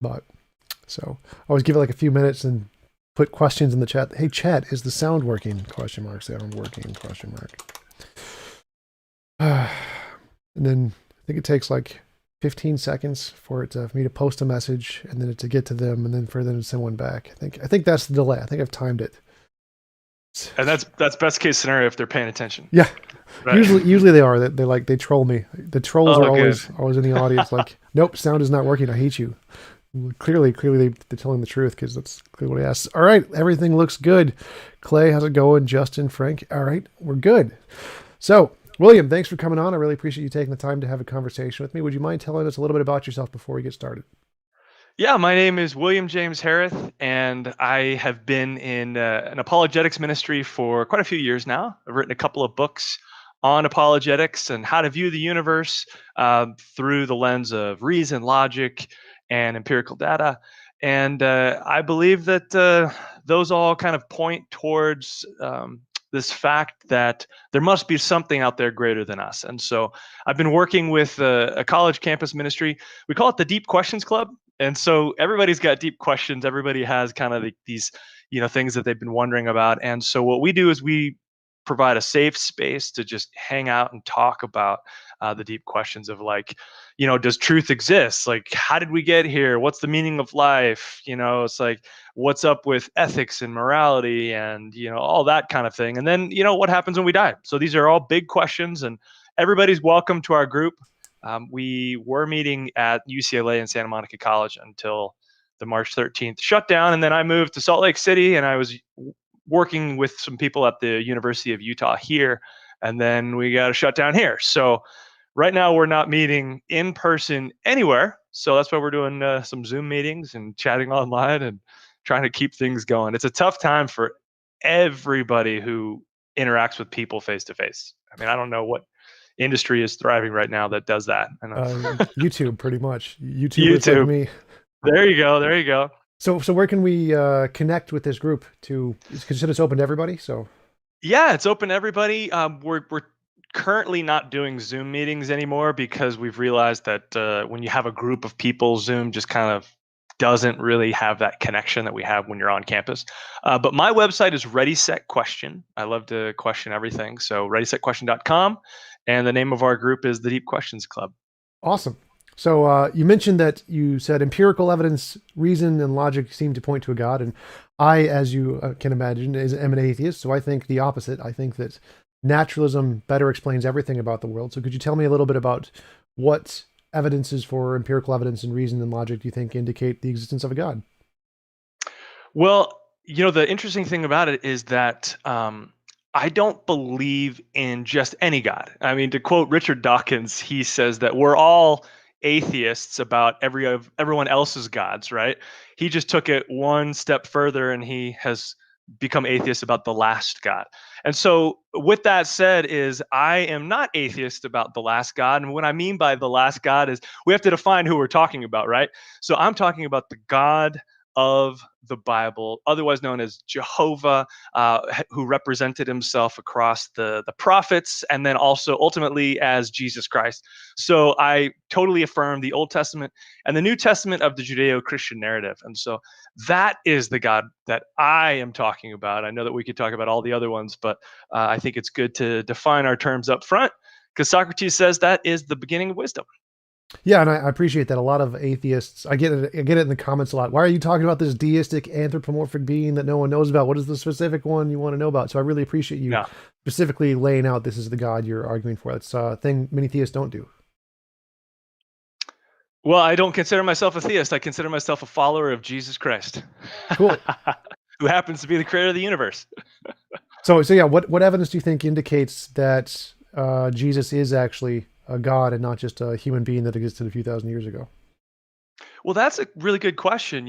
But so I always give it like a few minutes and put questions in the chat. Hey, chat, is the sound working? Question mark. Sound working? Question mark. And then I think it takes like 15 seconds for me to post a message and then to get to them and then for them to send one back. I think that's the delay. I think I've timed it. And that's best case scenario if they're paying attention. Yeah. Right. Usually they are. They troll me. The trolls Oh, are good. always in the audience. Like, nope, sound is not working. I hate you. Clearly they're telling the truth because that's clearly what he asks. All right, everything looks good. Clay, how's it going? Justin, Frank, all right, we're good. So, William, thanks for coming on. I really appreciate you taking the time to have a conversation with me. Would you mind telling us a little bit about yourself before we get started? Yeah, my name is William James Herath, and I have been in an apologetics ministry for quite a few years now. I've written a couple of books on apologetics and how to view the universe through the lens of reason, logic, and empirical data. And I believe that those all kind of point towards this fact that there must be something out there greater than us. And so I've been working with a college campus ministry. We call it the Deep Questions Club. And so everybody's got deep questions. Everybody has kind of these, things that they've been wondering about. And so what we do is we provide a safe space to just hang out and talk about the deep questions of like, does truth exist? Like, how did we get here? What's the meaning of life? It's like, what's up with ethics and morality and, all that kind of thing. And then, what happens when we die? So these are all big questions and everybody's welcome to our group. We were meeting at UCLA and Santa Monica College until the March 13th shutdown. And then I moved to Salt Lake City and I was working with some people at the University of Utah here. And then we got a shutdown here. So right now we're not meeting in person anywhere. So that's why we're doing some Zoom meetings and chatting online and trying to keep things going. It's a tough time for everybody who interacts with people face to face. I mean, I don't know what industry is thriving right now that does that. I know. YouTube, pretty much. YouTubers like YouTube. me. There you go. There you go. So where can we connect with this group? Because it's open to everybody. So Yeah, it's open to everybody. We're currently not doing Zoom meetings anymore because we've realized that when you have a group of people, Zoom just kind of doesn't really have that connection that we have when you're on campus. But my website is Ready Set Question. I love to question everything. So readysetquestion.com. And the name of our group is the Deep Questions Club. awesome. So you mentioned that you said empirical evidence, reason, and logic seem to point to a God, and I, as you can imagine, am an atheist. So I think the opposite. I think that naturalism better explains everything about the world. So could you tell me a little bit about what evidences for empirical evidence and reason and logic do you think indicate the existence of a God? Well, the interesting thing about it is that I don't believe in just any God. I mean, to quote Richard Dawkins, he says that we're all atheists about everyone else's gods, right? He just took it one step further and he has become atheist about the last God. And so with that said is I am not atheist about the last God. And what I mean by the last God is we have to define who we're talking about, right? So I'm talking about the God of the Bible, otherwise known as Jehovah, who represented himself across the prophets, and then also ultimately as Jesus Christ. So I totally affirm the Old Testament and the New Testament of the Judeo-Christian narrative. And so that is the God that I am talking about. I know that we could talk about all the other ones, but I think it's good to define our terms up front because Socrates says that is the beginning of wisdom. Yeah, and I appreciate that. A lot of atheists, I get it in the comments a lot. Why are you talking about this deistic anthropomorphic being that no one knows about? What is the specific one you want to know about? So I really appreciate you No. specifically laying out this is the God you're arguing for. That's a thing many theists don't do. Well, I don't consider myself a theist. I consider myself a follower of Jesus Christ, Cool. who happens to be the creator of the universe. So yeah, what evidence do you think indicates that Jesus is actually a God and not just a human being that existed a few thousand years ago? Well, that's a really good question.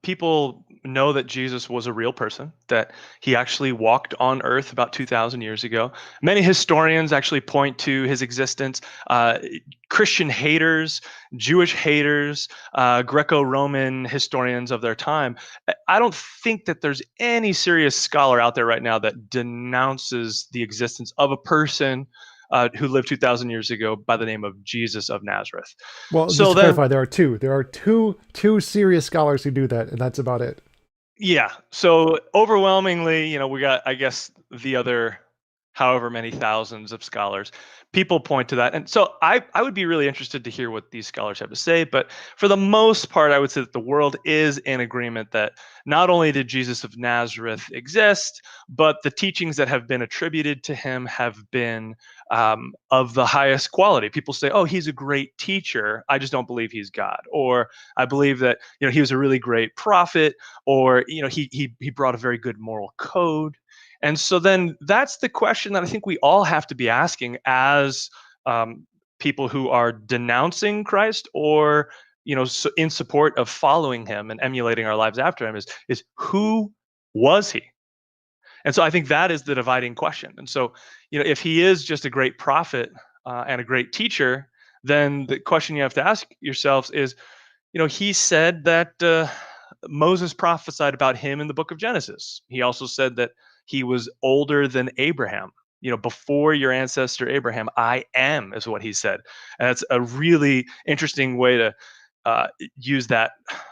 People know that Jesus was a real person, that he actually walked on earth about 2,000 years ago. Many historians actually point to his existence. Christian haters, Jewish haters, Greco-Roman historians of their time. I don't think that there's any serious scholar out there right now that denounces the existence of a person who lived 2,000 years ago by the name of Jesus of Nazareth. Well, just So to then, clarify, there are two. There are two serious scholars who do that, and that's about it. yeah. So overwhelmingly, we got, I guess, the other however many thousands of scholars. People point to that. And so I would be really interested to hear what these scholars have to say. But for the most part, I would say that the world is in agreement that not only did Jesus of Nazareth exist, but the teachings that have been attributed to him have been of the highest quality. People say, oh, he's a great teacher. I just don't believe he's God. Or I believe that he was a really great prophet, or he brought a very good moral code. And so then that's the question that I think we all have to be asking as people who are denouncing Christ, or in support of following him and emulating our lives after him, is who was he? And so I think that is the dividing question. And so if he is just a great prophet and a great teacher, then the question you have to ask yourselves is, he said that Moses prophesied about him in the book of Genesis. He also said that he was older than Abraham. Before your ancestor Abraham, I am, is what he said. And that's a really interesting way to use that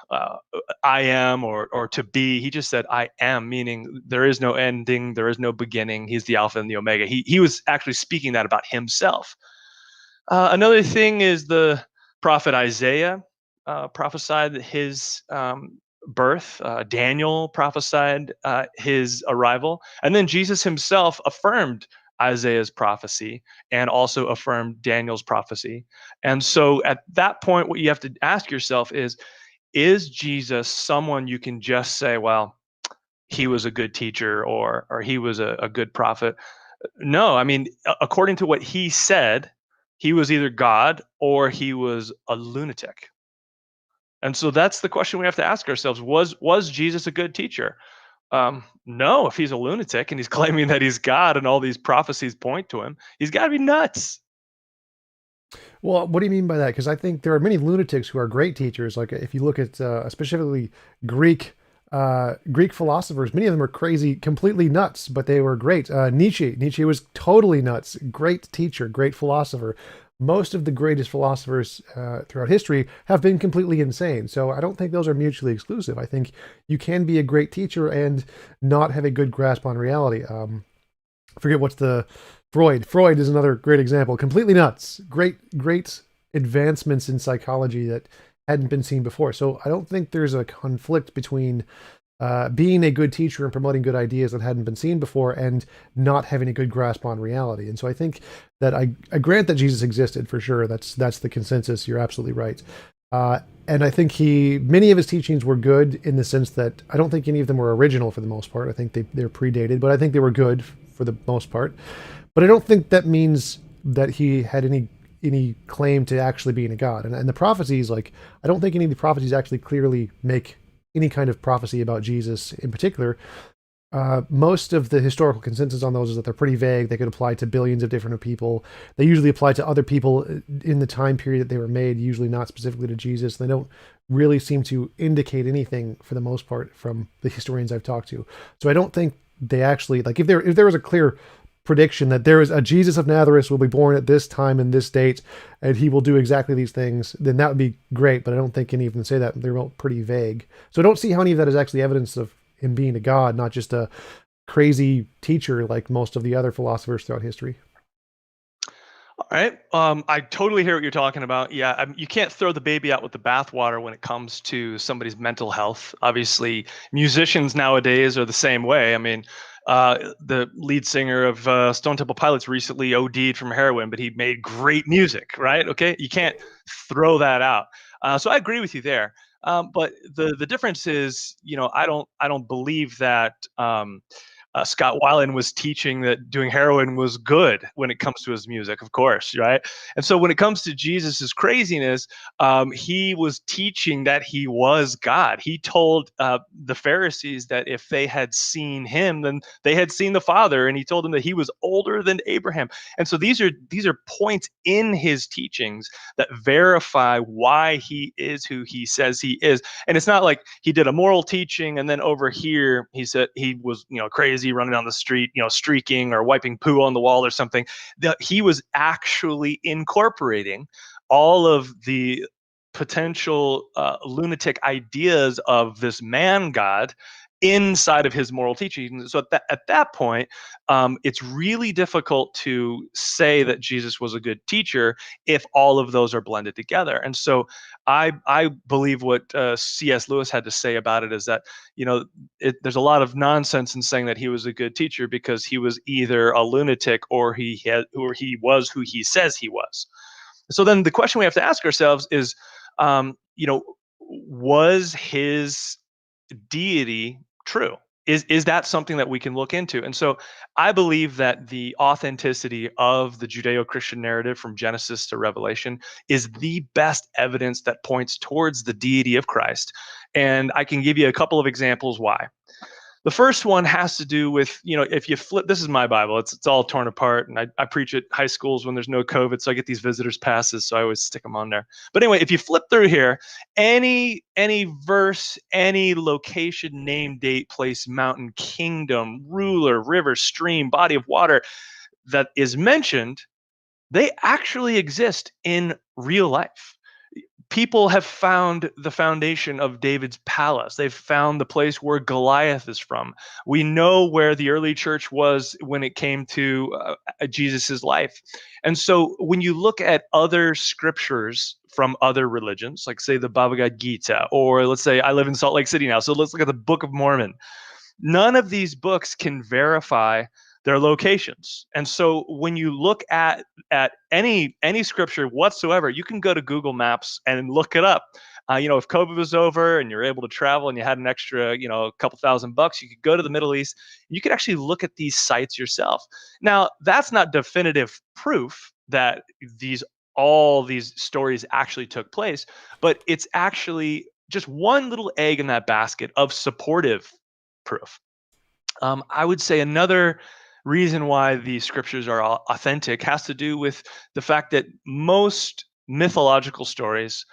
uh, I am, or to be. He just said I am, meaning there is no ending, there is no beginning. He's the Alpha and the Omega. He was actually speaking that about himself. Another thing is the prophet Isaiah prophesied his birth. Daniel prophesied his arrival. And then Jesus himself affirmed Isaiah's prophecy and also affirmed Daniel's prophecy. And so at that point, what you have to ask yourself is Jesus someone you can just say, well, he was a good teacher, or he was a good prophet? No, I mean, according to what he said, he was either God or he was a lunatic. And so that's the question we have to ask ourselves. Was Jesus a good teacher? No, if he's a lunatic and he's claiming that he's God and all these prophecies point to him, he's got to be nuts. Well, what do you mean by that? Because I think there are many lunatics who are great teachers. Like if you look at specifically Greek philosophers, many of them are crazy, completely nuts, but they were great. Nietzsche was totally nuts, great teacher, great philosopher. Most of the greatest philosophers throughout history have been completely insane. So I don't think those are mutually exclusive. I think you can be a great teacher and not have a good grasp on reality. I forget what's the Freud. Freud is another great example. Completely nuts. Great advancements in psychology that hadn't been seen before. So I don't think there's a conflict between being a good teacher and promoting good ideas that hadn't been seen before and not having a good grasp on reality. And so I think that I grant that Jesus existed for sure. That's the consensus. You're absolutely right. And I think many of his teachings were good in the sense that I don't think any of them were original for the most part. I think they're predated, but I think they were good for the most part. But I don't think that means that he had any claim to actually being a god. And the prophecies, like, I don't think any of the prophecies actually clearly make any kind of prophecy about Jesus in particular. Most of the historical consensus on those is that they're pretty vague. They could apply to billions of different people. They usually apply to other people in the time period that they were made, usually not specifically to Jesus. They don't really seem to indicate anything for the most part from the historians I've talked to. So I don't think they actually, like, if there was a clear prediction that there is a Jesus of Nazareth will be born at this time and this date, and he will do exactly these things, then that would be great. But I don't think any of them say that. They're all pretty vague. So I don't see how any of that is actually evidence of him being a god, not just a crazy teacher like most of the other philosophers throughout history. All right. I totally hear what you're talking about. Yeah, you can't throw the baby out with the bathwater when it comes to somebody's mental health. Obviously, musicians nowadays are the same way. I mean, the lead singer of Stone Temple Pilots recently OD'd from heroin, but he made great music, right? Okay, you can't throw that out. So I agree with you there. But the difference is, I don't believe that. Scott Weiland was teaching that doing heroin was good when it comes to his music, of course, right? And so when it comes to Jesus's craziness, he was teaching that he was God. He told the Pharisees that if they had seen him, then they had seen the Father, and he told them that he was older than Abraham. And so these are points in his teachings that verify why he is who he says he is. And it's not like he did a moral teaching and then over here he said he was crazy busy running down the street, streaking or wiping poo on the wall or something. He was actually incorporating all of the potential lunatic ideas of this man God inside of his moral teaching. So at that point, it's really difficult to say that Jesus was a good teacher if all of those are blended together. And so I believe what C.S. Lewis had to say about it is that, there's a lot of nonsense in saying that he was a good teacher, because he was either a lunatic or he was who he says he was. So then the question we have to ask ourselves is, was his deity true? Is that something that we can look into? And so I believe that the authenticity of the Judeo-Christian narrative from Genesis to Revelation is the best evidence that points towards the deity of Christ. And I can give you a couple of examples why. The first one has to do with, if you flip, this is my Bible, it's all torn apart, and I preach at high schools when there's no COVID, so I get these visitors passes, so I always stick them on there. But anyway, if you flip through here, any verse, any location, name, date, place, mountain, kingdom, ruler, river, stream, body of water that is mentioned, they actually exist in real life. People have found the foundation of David's palace. They've found the place where Goliath is from. We know where the early church was when it came to Jesus's life. And so when you look at other scriptures from other religions, like say the Bhagavad Gita, or let's say I live in Salt Lake City now, so let's look at the Book of Mormon. None of these books can verify their locations. And so when you look at any scripture whatsoever, you can go to Google Maps and look it up. If COVID was over and you're able to travel and you had an extra, a couple $1,000, you could go to the Middle East. You could actually look at these sites yourself. Now, that's not definitive proof that all these stories actually took place, but it's actually just one little egg in that basket of supportive proof. I would say another reason why the scriptures are authentic has to do with the fact that most mythological stories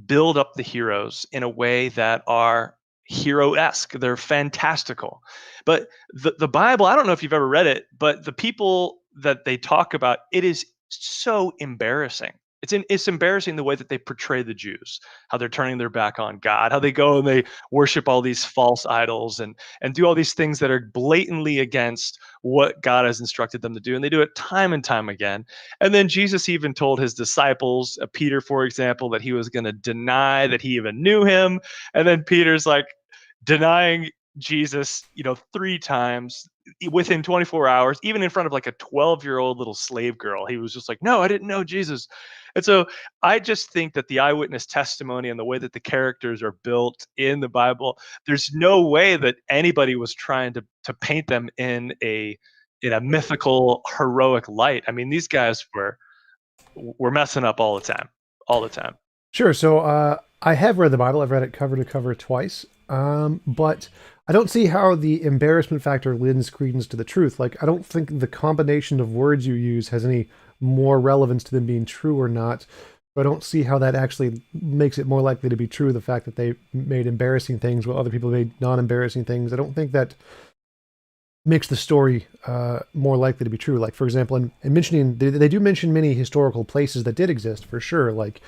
build up the heroes in a way that are hero-esque. They're fantastical. But the Bible, I don't know if you've ever read it, but the people that they talk about, it is so embarrassing. It's embarrassing the way that they portray the Jews, how they're turning their back on God, how they go and they worship all these false idols and do all these things that are blatantly against what God has instructed them to do. And they do it time and time again. And then Jesus even told his disciples, Peter, for example, that he was going to deny that he even knew him. And then Peter's like denying Jesus, 3 times within 24 hours, even in front of like a 12-year-old little slave girl. He was just like, no, I didn't know Jesus. And so I just think that the eyewitness testimony and the way that the characters are built in the Bible, there's no way that anybody was trying to paint them in a mythical, heroic light. I mean, these guys were messing up all the time. Sure. So I have read the Bible. I've read it cover to cover twice. But I don't see how the embarrassment factor lends credence to the truth. Like, I don't think the combination of words you use has any more relevance to them being true or not. But I don't see how that actually makes it more likely to be true, the fact that they made embarrassing things while other people made non-embarrassing things. I don't think that makes the story more likely to be true. Like, for example, in mentioning, they do mention many historical places that did exist, for sure. Like,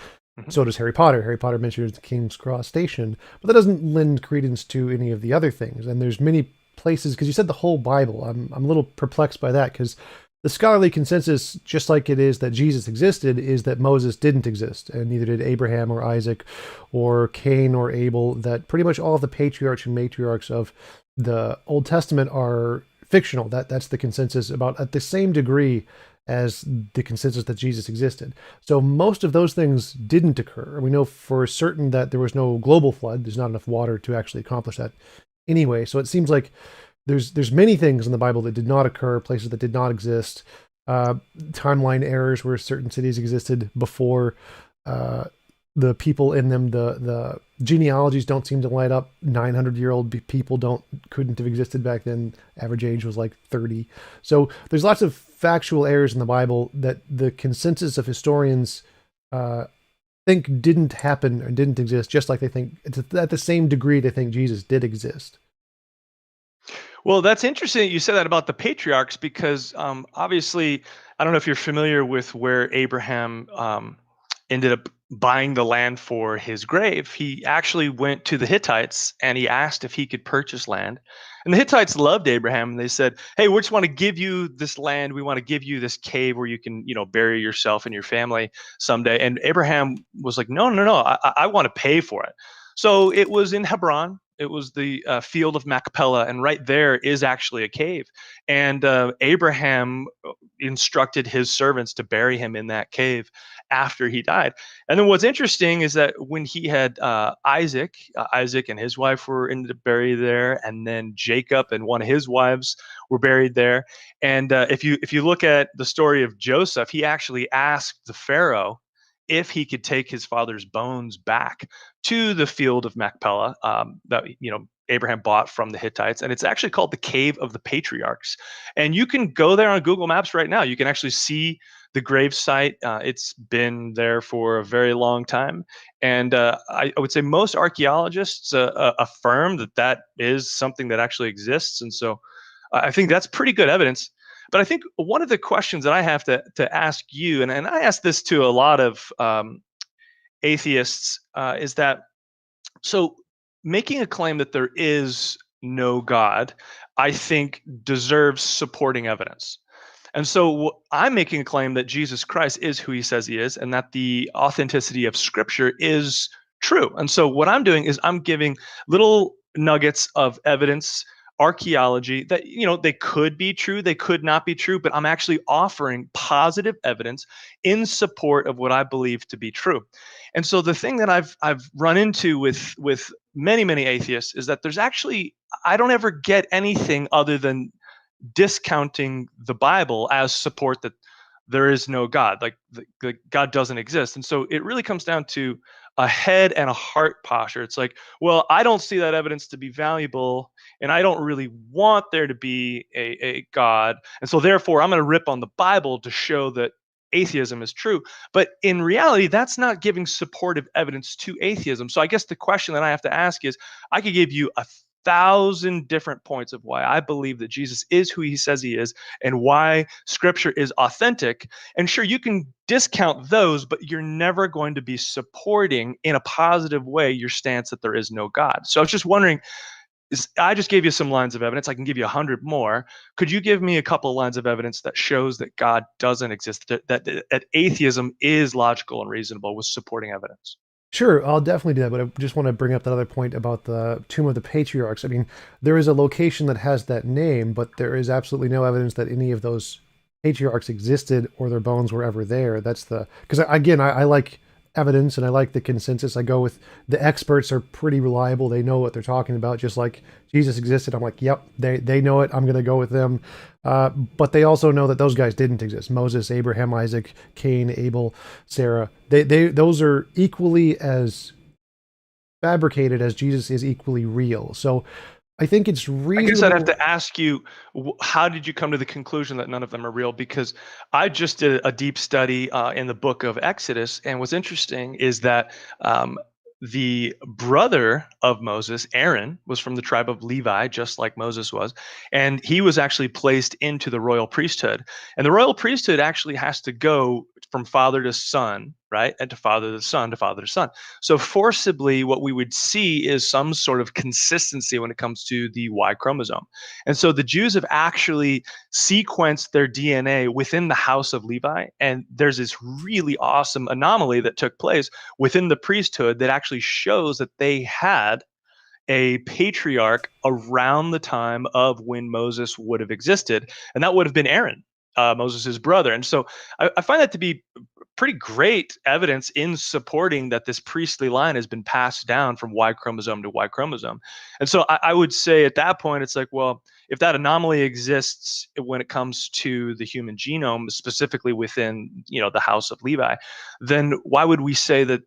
so does Harry Potter. Harry Potter mentions the King's Cross Station, but that doesn't lend credence to any of the other things. And there's many places, because you said the whole Bible. I'm a little perplexed by that, because the scholarly consensus, just like it is that Jesus existed, is that Moses didn't exist, and neither did Abraham or Isaac or Cain or Abel, that pretty much all of the patriarchs and matriarchs of the Old Testament are fictional. That's the consensus about at the same degree as the consensus that Jesus existed. So most of those things didn't occur. We know for certain that there was no global flood. There's not enough water to actually accomplish that anyway. So it seems like there's many things in the Bible that did not occur, places that did not exist, timeline errors where certain cities existed before the people in them. The genealogies don't seem to light up. 900-year-old people couldn't have existed back then. Average age was like 30. So there's lots of factual errors in the Bible that the consensus of historians think didn't happen or didn't exist, just like they think, at the same degree they think Jesus did exist. Well, that's interesting that you said that about the patriarchs because obviously, I don't know if you're familiar with where Abraham ended up buying the land for his grave. He actually went to the Hittites and he asked if he could purchase land. And the Hittites loved Abraham. And they said, "Hey, we just want to give you this land. We want to give you this cave where you can, bury yourself and your family someday." And Abraham was like, "No, no, no. I want to pay for it." So it was in Hebron. It was the field of Machpelah, and right there is actually a cave. And Abraham instructed his servants to bury him in that cave after he died. And then what's interesting is that when he had Isaac and his wife were ended up buried there, and then Jacob and one of his wives were buried there. And if you look at the story of Joseph, he actually asked the Pharaoh if he could take his father's bones back to the field of Machpelah that Abraham bought from the Hittites, and it's actually called the Cave of the Patriarchs. And you can go there on Google Maps right now. You can actually see the grave site. It's been there for a very long time, and I would say most archaeologists affirm that that is something that actually exists. And so I think that's pretty good evidence. But I think one of the questions that I have to ask you, and I ask this to a lot of atheists, is that so making a claim that there is no God, I think deserves supporting evidence. And so I'm making a claim that Jesus Christ is who he says he is, and that the authenticity of Scripture is true. And so what I'm doing is I'm giving little nuggets of evidence, archaeology that they could be true, they could not be true, but I'm actually offering positive evidence in support of what I believe to be true. And so the thing that I've run into with many atheists is that there's actually I don't ever get anything other than discounting the Bible as support that there is no God, like God doesn't exist. And so it really comes down to a head and a heart posture. It's like, well, I don't see that evidence to be valuable, and I don't really want there to be a God. And so therefore, I'm going to rip on the Bible to show that atheism is true. But in reality, that's not giving supportive evidence to atheism. So I guess the question that I have to ask is, I could give you 1,000 different points of why I believe that Jesus is who he says he is and why Scripture is authentic. And sure, you can discount those, but you're never going to be supporting in a positive way your stance that there is no God. So I was just wondering, I just gave you some lines of evidence. I can give you 100 more. Could you give me a couple of lines of evidence that shows that God doesn't exist, that atheism is logical and reasonable with supporting evidence? Sure, I'll definitely do that, but I just want to bring up that other point about the Tomb of the Patriarchs. I mean, there is a location that has that name, but there is absolutely no evidence that any of those patriarchs existed or their bones were ever there. That's the because again, I like evidence and I like the consensus. I go with the experts are pretty reliable. They know what they're talking about. Just like Jesus existed, I'm like, yep, they know it. I'm going to go with them. But they also know that those guys didn't exist. Moses, Abraham, Isaac, Cain, Abel, Sarah. They those are equally as fabricated as Jesus is equally real. So I think it's I guess I'd have reasonable. to ask you, how did you come to the conclusion that none of them are real? Because I just did a deep study in the book of Exodus, and what's interesting is that the brother of Moses, Aaron, was from the tribe of Levi, just like Moses was, and he was actually placed into the royal priesthood. And the royal priesthood actually has to go from father to son, right? And to father to son to father to son. So forcibly, what we would see is some sort of consistency when it comes to the Y chromosome. And so the Jews have actually sequenced their DNA within the house of Levi. And there's this really awesome anomaly that took place within the priesthood that actually shows that they had a patriarch around the time of when Moses would have existed. And that would have been Aaron, Moses' brother. And so I find that to be pretty great evidence in supporting that this priestly line has been passed down from Y chromosome to Y chromosome. And so I would say at that point, it's like, well, if that anomaly exists when it comes to the human genome, specifically within, the house of Levi, then why would we say that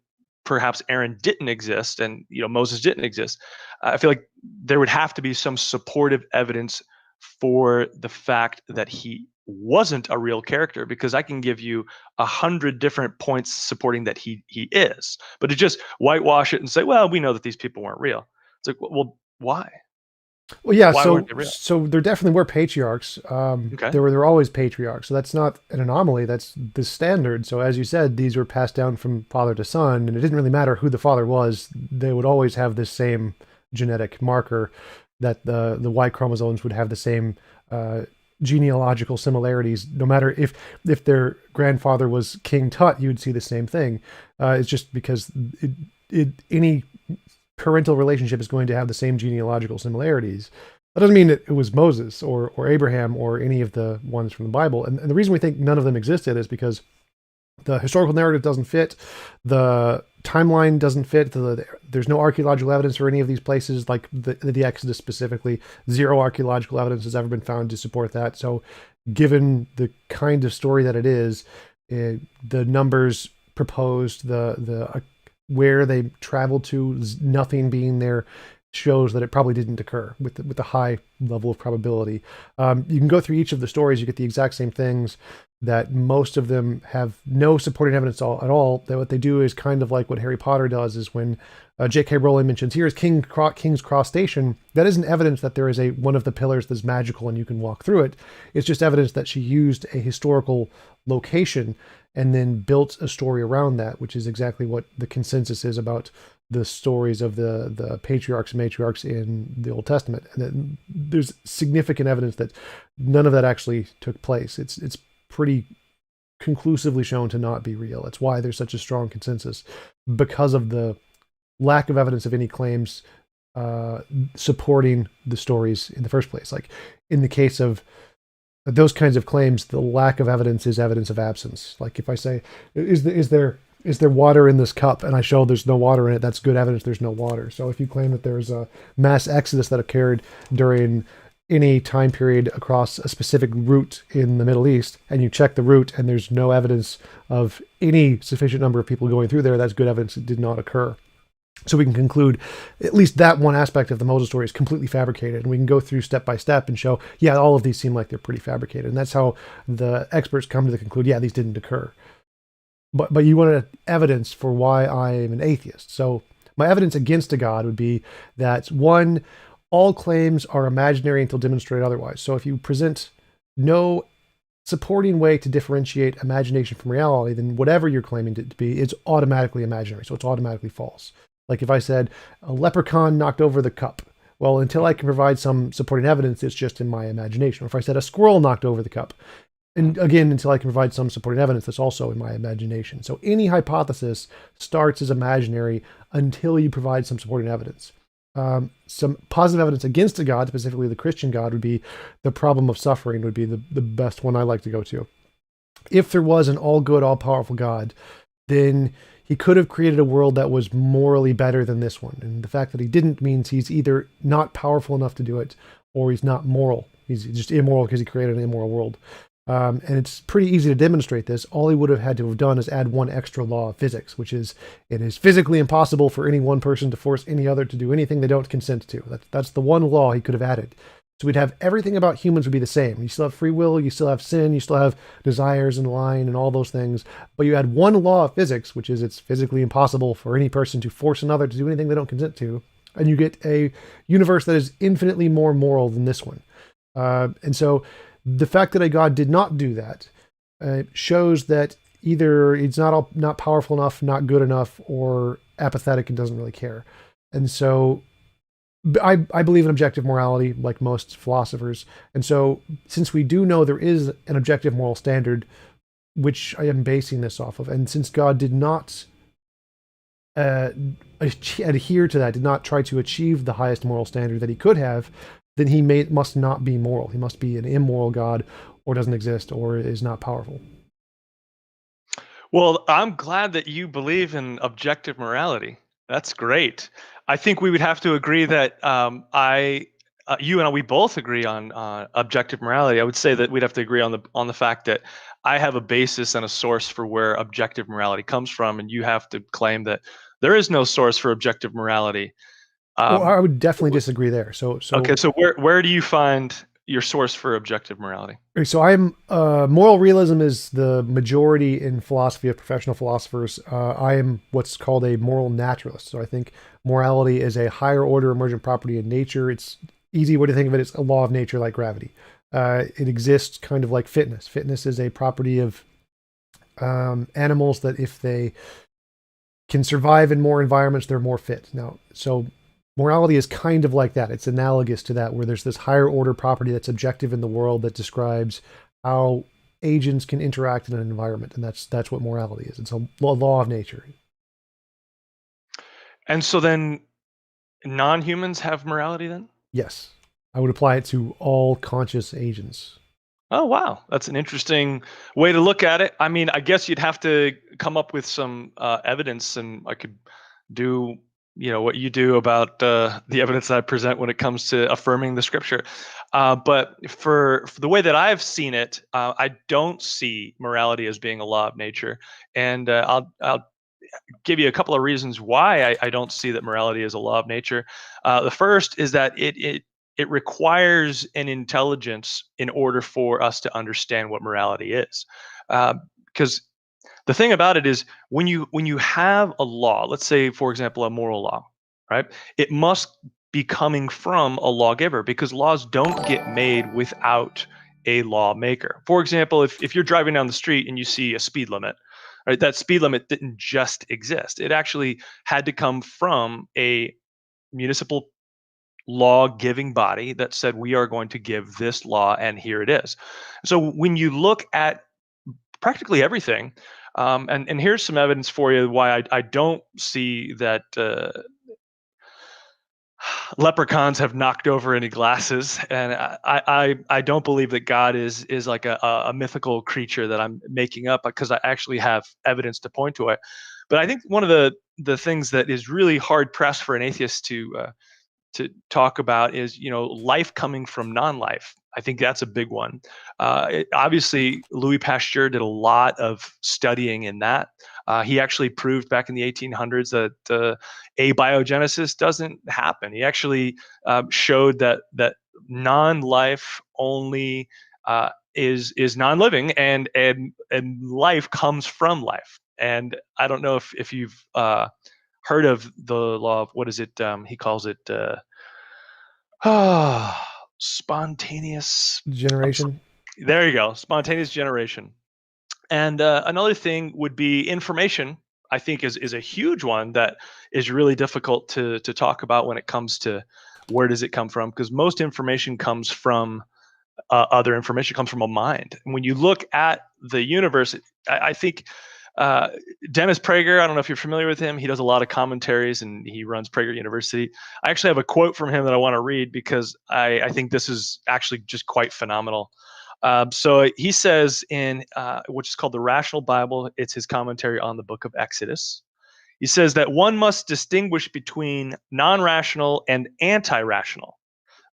perhaps Aaron didn't exist and, Moses didn't exist? I feel like there would have to be some supportive evidence for the fact that he wasn't a real character, because I can give you 100 different points supporting that he is, but to just whitewash it and say, well, we know that these people weren't real. It's like, well, why? Well, yeah. Why weren't So they real? so there definitely were patriarchs. Okay. There were always patriarchs. So that's not an anomaly. That's the standard. So as you said, these were passed down from father to son, and it didn't really matter who the father was. They would always have this same genetic marker that the Y chromosomes would have the same uh, genealogical similarities. No matter if their grandfather was King Tut, you would see the same thing. It's just because any parental relationship is going to have the same genealogical similarities. That doesn't mean that it was Moses or Abraham or any of the ones from the Bible. And the reason we think none of them existed is because the historical narrative doesn't fit, the timeline doesn't fit, there's no archaeological evidence for any of these places, like the Exodus specifically. Zero archaeological evidence has ever been found to support that. So given the kind of story that it is, the numbers proposed, the where they traveled to, nothing being there shows that it probably didn't occur with a high level of probability. You can go through each of the stories, you get the exact same things, that most of them have no supporting evidence at all. That what they do is kind of like what Harry Potter does, is when J.K. Rowling mentions, here's King's Cross Station, that isn't evidence that there is one of the pillars that's magical and you can walk through it. It's just evidence that she used a historical location and then built a story around that, which is exactly what the consensus is about the stories of the patriarchs and matriarchs in the Old Testament. And then there's significant evidence that none of that actually took place. It's pretty conclusively shown to not be real. That's why there's such a strong consensus, because of the lack of evidence of any claims supporting the stories in the first place. Like in the case of those kinds of claims, the lack of evidence is evidence of absence. Like if I say, is there water in this cup, and I show there's no water in it, that's good evidence there's no water. So if you claim that there's a mass exodus that occurred during any time period across a specific route in the Middle East, and you check the route and there's no evidence of any sufficient number of people going through there, that's good evidence it did not occur. So we can conclude at least that one aspect of the Moses story is completely fabricated. And we can go through step by step and show, yeah, all of these seem like they're pretty fabricated. And that's how the experts come to the conclusion, yeah, these didn't occur. But you wanted evidence for why I am an atheist. So my evidence against a God would be that, one, all claims are imaginary until demonstrated otherwise. So if you present no supporting way to differentiate imagination from reality, then whatever you're claiming it to be is automatically imaginary. So it's automatically false. Like if I said a leprechaun knocked over the cup, well, until I can provide some supporting evidence, it's just in my imagination. Or if I said a squirrel knocked over the cup, and again, until I can provide some supporting evidence, that's also in my imagination. So any hypothesis starts as imaginary until you provide some supporting evidence. Some positive evidence against a God, specifically the Christian God, would be the problem of suffering, would be the best one I like to go to. If there was an all-good, all-powerful God, then he could have created a world that was morally better than this one. And the fact that he didn't means he's either not powerful enough to do it, or he's not moral. He's just immoral because he created an immoral world. And it's pretty easy to demonstrate this. All he would have had to have done is add one extra law of physics, which is, it is physically impossible for any one person to force any other to do anything they don't consent to. That's the one law he could have added. So we'd have everything about humans would be the same. You still have free will, you still have sin, you still have desires and lying and all those things. But you add one law of physics, which is it's physically impossible for any person to force another to do anything they don't consent to. And you get a universe that is infinitely more moral than this one. And so the fact that a God did not do that shows that either it's not powerful enough, not good enough, or apathetic and doesn't really care. And so I believe in objective morality, like most philosophers. And so since we do know there is an objective moral standard, which I am basing this off of, and since God did not adhere to that, did not try to achieve the highest moral standard that he could have, then he must not be moral. He must be an immoral God, or doesn't exist, or is not powerful. Well, I'm glad that you believe in objective morality. That's great. I think we would have to agree that you and I, we both agree on objective morality. I would say that we'd have to agree on the fact that I have a basis and a source for where objective morality comes from, and you have to claim that there is no source for objective morality. Well, I would definitely disagree there. Okay, so where do you find your source for objective morality? I'm moral realism is the majority in philosophy of professional philosophers. I am what's called a moral naturalist. So I think morality is a higher order emergent property in nature. It's easy way to think of it is a law of nature like gravity. It exists kind of like fitness. Fitness is a property of animals that if they can survive in more environments, they're more fit. Now, so morality is kind of like that. It's analogous to that, where there's this higher order property that's objective in the world that describes how agents can interact in an environment, and that's what morality is. It's a law of nature. And so then non-humans have morality then? Yes, I would apply it to all conscious agents. Oh, wow. That's an interesting way to look at it. I mean, I guess you'd have to come up with some evidence, and I could do, what you do about the evidence that I present when it comes to affirming the scripture. But for the way that I've seen it, I don't see morality as being a law of nature. And I'll give you a couple of reasons why I don't see that morality is a law of nature. The first is that it requires an intelligence in order for us to understand what morality is. Because the thing about it is, when you have a law, let's say for example a moral law, right? It must be coming from a lawgiver, because laws don't get made without a lawmaker. For example, if you're driving down the street and you see a speed limit, right? That speed limit didn't just exist. It actually had to come from a municipal law giving body that said, we are going to give this law, and here it is. So when you look at practically everything, and here's some evidence for you why I don't see that leprechauns have knocked over any glasses, and I don't believe that God is like a mythical creature that I'm making up, because I actually have evidence to point to it. But I think one of the things that is really hard pressed for an atheist to talk about is, life coming from non-life. I think that's a big one. Obviously, Louis Pasteur did a lot of studying in that. He actually proved back in the 1800s that abiogenesis doesn't happen. He actually showed that non-life only is non-living, and life comes from life. And I don't know if you've heard of the law of, what is it? He calls it spontaneous. Generation. There you go, spontaneous generation. And another thing would be information. I think is a huge one that is really difficult to talk about when it comes to where does it come from, because most information comes from other information, comes from a mind. And when you look at the universe, I think uh, Dennis Prager, I don't know if you're familiar with him. He does a lot of commentaries and he runs Prager University. I actually have a quote from him that I want to read, because I think this is actually just quite phenomenal. So he says in which is called the Rational Bible, it's his commentary on the book of Exodus. He says that one must distinguish between non-rational and anti-rational,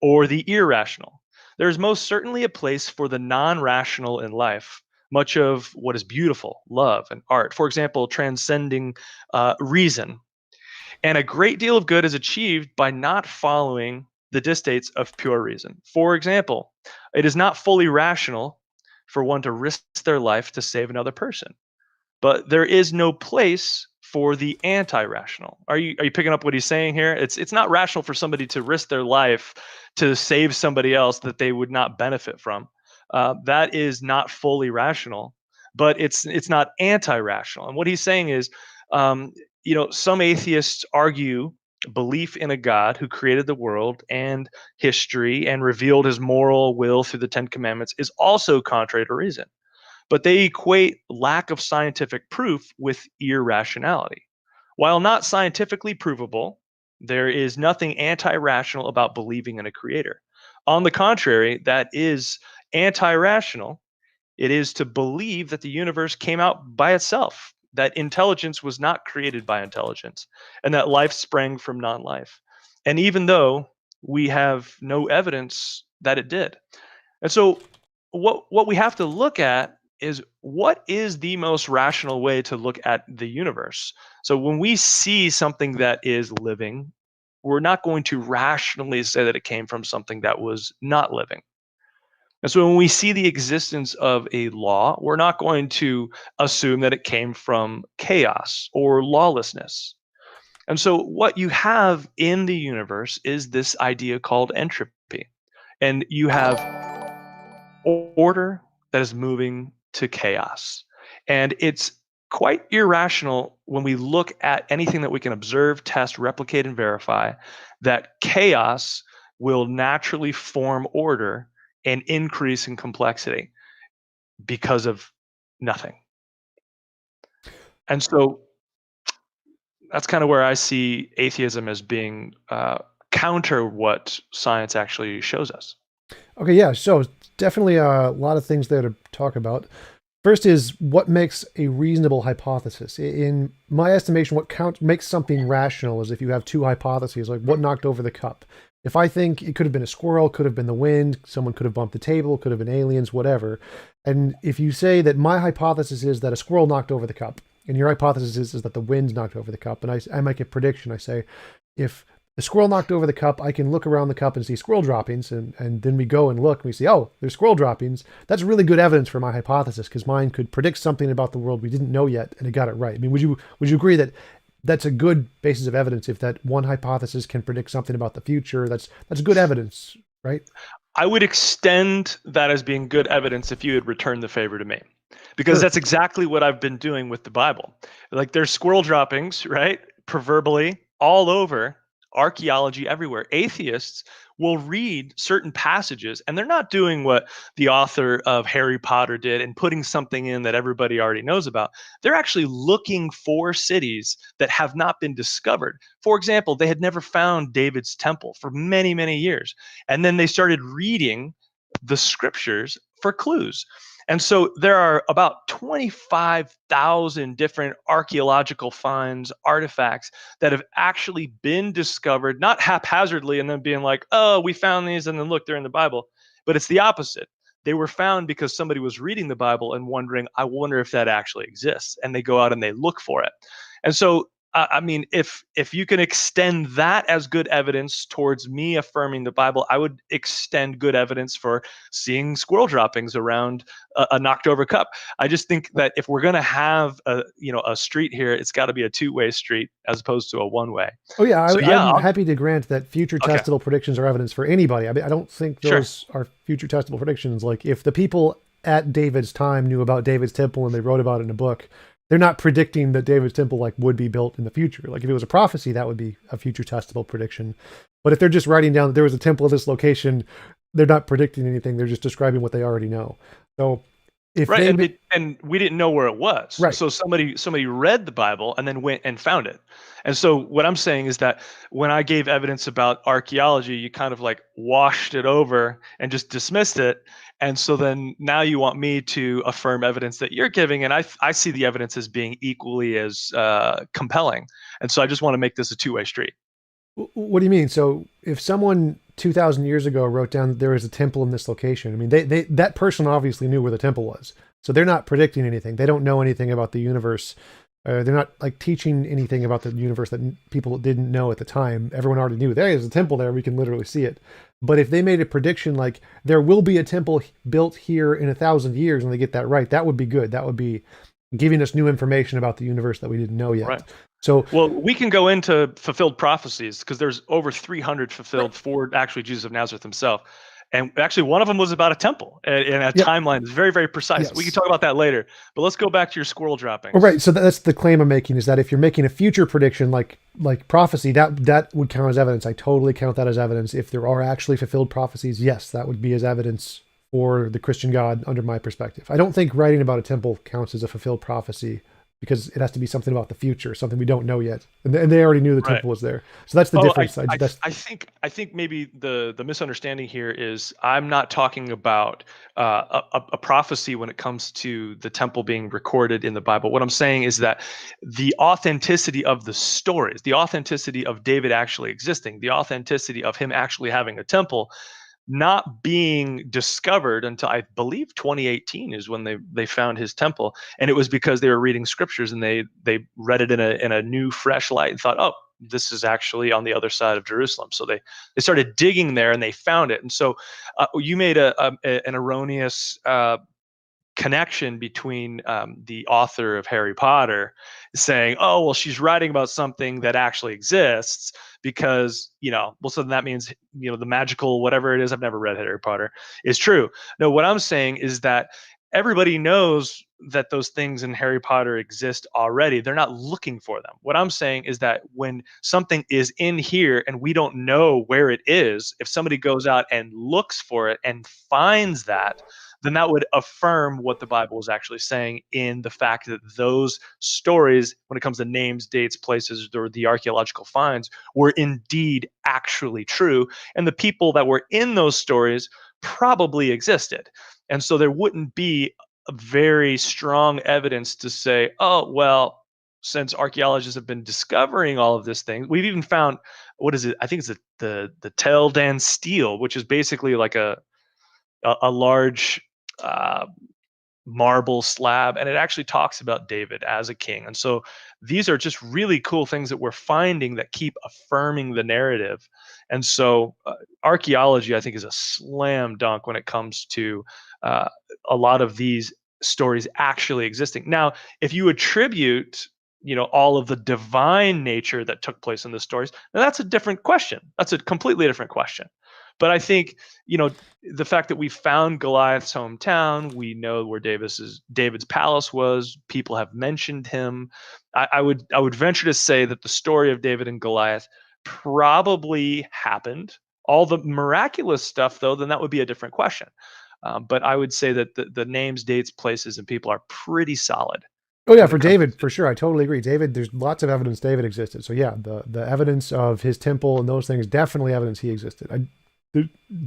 or the irrational. There is most certainly a place for the non-rational in life. Much of what is beautiful, love, and art, for example, transcending reason. And a great deal of good is achieved by not following the dictates of pure reason. For example, it is not fully rational for one to risk their life to save another person. But there is no place for the anti-rational. Are you picking up what he's saying here? It's not rational for somebody to risk their life to save somebody else that they would not benefit from. That is not fully rational, but it's not anti-rational. And what he's saying is, some atheists argue belief in a God who created the world and history and revealed his moral will through the Ten Commandments is also contrary to reason, but they equate lack of scientific proof with irrationality. While not scientifically provable, there is nothing anti rational about believing in a creator. On the contrary, that is anti rational. It is to believe that the universe came out by itself, that intelligence was not created by intelligence, and that life sprang from non life. And even though we have no evidence that it did. And so, what we have to look at is, what is the most rational way to look at the universe. So when we see something that is living, we're not going to rationally say that it came from something that was not living. And so when we see the existence of a law, we're not going to assume that it came from chaos or lawlessness. And so what you have in the universe is this idea called entropy. And you have order that is moving to chaos. And it's quite irrational when we look at anything that we can observe, test, replicate, and verify that chaos will naturally form order and increase in complexity because of nothing. And so that's kind of where I see atheism as being counter what science actually shows us. Okay, yeah. So definitely a lot of things there to talk about. First is what makes a reasonable hypothesis. In my estimation, what makes something rational is if you have two hypotheses, like what knocked over the cup. If I think it could have been a squirrel, could have been the wind, someone could have bumped the table, could have been aliens, whatever. And if you say that my hypothesis is that a squirrel knocked over the cup, and your hypothesis is that the wind knocked over the cup, and I make a prediction. I say, if the squirrel knocked over the cup, I can look around the cup and see squirrel droppings, and then we go and look and we see, oh, there's squirrel droppings. That's really good evidence for my hypothesis, because mine could predict something about the world we didn't know yet, and it got it right. I mean, would you agree that that's a good basis of evidence if that one hypothesis can predict something about the future? That's good evidence, right? I would extend that as being good evidence if you had returned the favor to me, because Sure. that's exactly what I've been doing with the Bible. Like there's squirrel droppings, right? Proverbially all over, archaeology everywhere. Atheists will read certain passages and they're not doing what the author of Harry Potter did and putting something in that everybody already knows about. They're actually looking for cities that have not been discovered. For example, they had never found David's temple for many, many years. And then they started reading the scriptures for clues. And so there are about 25,000 different archaeological finds, artifacts that have actually been discovered, not haphazardly and then being like, oh, we found these and then look, they're in the Bible. But it's the opposite. They were found because somebody was reading the Bible and wondering, I wonder if that actually exists. And they go out and they look for it. And so I mean, if you can extend that as good evidence towards me affirming the Bible, I would extend good evidence for seeing squirrel droppings around a knocked over cup. I just think that if we're going to have a street here, it's got to be a two-way street as opposed to a one-way. Oh yeah, So yeah, I'm happy to grant that future okay, testable predictions are evidence for anybody. I mean, I don't think sure, those are future testable predictions. Like if the people at David's time knew about David's temple and they wrote about it in a book, they're not predicting that David's temple like would be built in the future. Like if it was a prophecy, that would be a future testable prediction. But if they're just writing down that there was a temple at this location, they're not predicting anything. They're just describing what they already know. So if right, they and we didn't know where it was. right, So somebody read the Bible and then went and found it. And so what I'm saying is that when I gave evidence about archaeology, you kind of like washed it over and just dismissed it. And so then now you want me to affirm evidence that you're giving, and I see the evidence as being equally as compelling. And so I just want to make this a two-way street. what do you mean? So if someone 2,000 years ago wrote down that there is a temple in this location, I mean, they that person obviously knew where the temple was. So they're not predicting anything. They don't know anything about the universe. They're not like teaching anything about the universe that people didn't know at the time. Everyone already knew there is a temple there. We can literally see it. But if they made a prediction like there will be a temple built here in 1,000 years, and they get that right, that would be good. That would be giving us new information about the universe that we didn't know yet. Right. So, well, we can go into fulfilled prophecies because there's over 300 fulfilled for actually Jesus of Nazareth himself. And actually, one of them was about a temple and a timeline is very, very precise. Yes. We can talk about that later. But let's go back to your squirrel droppings. Oh, right. So that's the claim I'm making, is that if you're making a future prediction like prophecy, that would count as evidence. I totally count that as evidence. If there are actually fulfilled prophecies, yes, that would be as evidence for the Christian God under my perspective. I don't think writing about a temple counts as a fulfilled prophecy, because it has to be something about the future, something we don't know yet, and they already knew the temple was there. So that's the difference. I think maybe the misunderstanding here is I'm not talking about a prophecy when it comes to the temple being recorded in the Bible. What I'm saying is that the authenticity of the stories, the authenticity of David actually existing, the authenticity of him actually having a temple not being discovered until I believe 2018 is when they found his temple, and it was because they were reading scriptures and they read it in a new fresh light and thought, oh, this is actually on the other side of Jerusalem. So they started digging there and they found it. And so you made an erroneous connection between the author of Harry Potter saying, "Oh, well, she's writing about something that actually exists," because well, so that means the magical whatever it is. I've never read Harry Potter is true. No, what I'm saying is that everybody knows that those things in Harry Potter exist already. They're not looking for them. What I'm saying is that when something is in here and we don't know where it is, if somebody goes out and looks for it and finds that, then that would affirm what the Bible is actually saying in the fact that those stories, when it comes to names, dates, places, or the archaeological finds, were indeed actually true. And the people that were in those stories probably existed. And so there wouldn't be a very strong evidence to say, oh, well, since archaeologists have been discovering all of this thing, we've even found, what is it? I think it's the Tel Dan stele, which is basically like a large uh, marble slab, and it actually talks about David as a king. And so these are just really cool things that we're finding that keep affirming the narrative. And so archaeology, I think, is a slam dunk when it comes to uh, a lot of these stories actually existing. Now, if you attribute all of the divine nature that took place in the stories, now that's a different question. That's a completely different question. But I think the fact that we found Goliath's hometown, we know where David's palace was. People have mentioned him. I would venture to say that the story of David and Goliath probably happened. All the miraculous stuff, though, then that would be a different question. But I would say that the names, dates, places, and people are pretty solid. Oh yeah, for David, for sure. I totally agree. David, there's lots of evidence David existed. So yeah, the evidence of his temple and those things, definitely evidence he existed.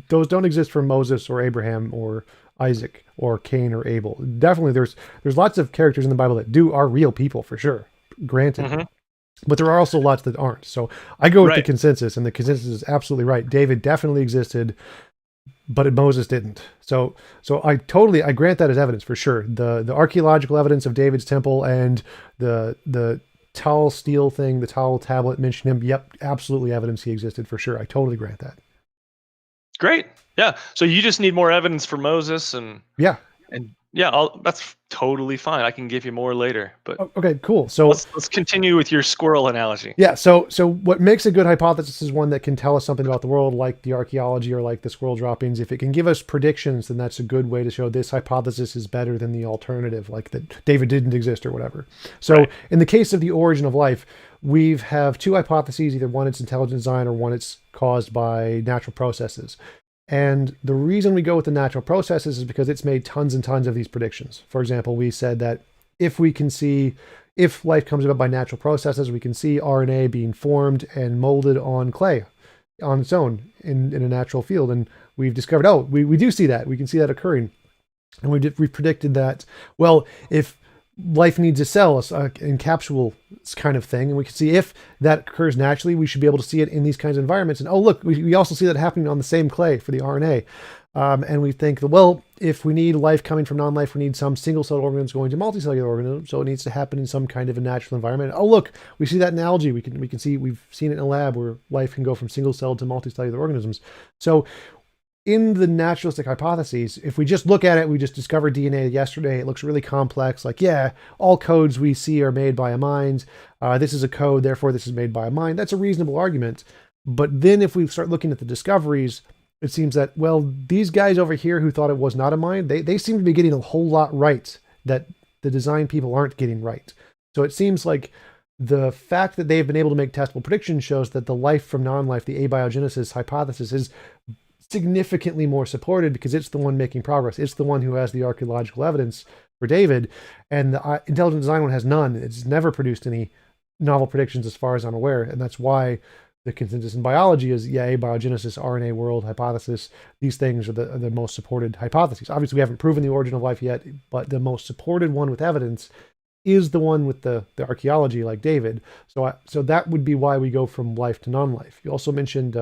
Those don't exist for Moses or Abraham or Isaac or Cain or Abel. Definitely there's lots of characters in the Bible that are real people for sure. Granted. Mm-hmm. But there are also lots that aren't. So I go with the consensus, and the consensus is absolutely right. David definitely existed, but Moses didn't. So I grant that as evidence for sure. The archaeological evidence of David's temple and the tall steel thing, the tall tablet mentioned him. Yep, absolutely evidence he existed for sure. I totally grant that. Great. Yeah. So you just need more evidence for Moses and that's totally fine. I can give you more later, but okay, cool. So let's continue with your squirrel analogy. Yeah. So what makes a good hypothesis is one that can tell us something about the world, like the archaeology or like the squirrel droppings. If it can give us predictions, then that's a good way to show this hypothesis is better than the alternative, like that David didn't exist or whatever. So in the case of the origin of life, we have two hypotheses, either one it's intelligent design or one it's caused by natural processes. And the reason we go with the natural processes is because it's made tons and tons of these predictions. For example, we said that if life comes about by natural processes, we can see RNA being formed and molded on clay on its own in a natural field. And we've discovered, we do see that. We can see that occurring. And we've predicted that, well, if life needs a cell, in capsule kind of thing, and we can see if that occurs naturally, we should be able to see it in these kinds of environments. And look, we also see that happening on the same clay for the RNA. And we think that, well, if we need life coming from non-life, we need some single-celled organisms going to multicellular organisms, so it needs to happen in some kind of a natural environment. Oh, look, we see that in algae. We've seen it in a lab where life can go from single-celled to multicellular organisms. So in the naturalistic hypotheses, if we just look at it, we just discovered DNA yesterday. It looks really complex. Like, yeah, all codes we see are made by a mind. This is a code, therefore this is made by a mind. That's a reasonable argument. But then if we start looking at the discoveries, it seems that, well, these guys over here who thought it was not a mind, they seem to be getting a whole lot right that the design people aren't getting right. So it seems like the fact that they've been able to make testable predictions shows that the life from non-life, the abiogenesis hypothesis, is significantly more supported because it's the one making progress. It's the one who has the archaeological evidence for David, and the intelligent design one has none. It's never produced any novel predictions as far as I'm aware, and that's why the consensus in biology is, abiogenesis, RNA world hypothesis. These things are the most supported hypotheses. Obviously, we haven't proven the origin of life yet, but the most supported one with evidence is the one with the archaeology, like David. So that would be why we go from life to non-life. You also mentioned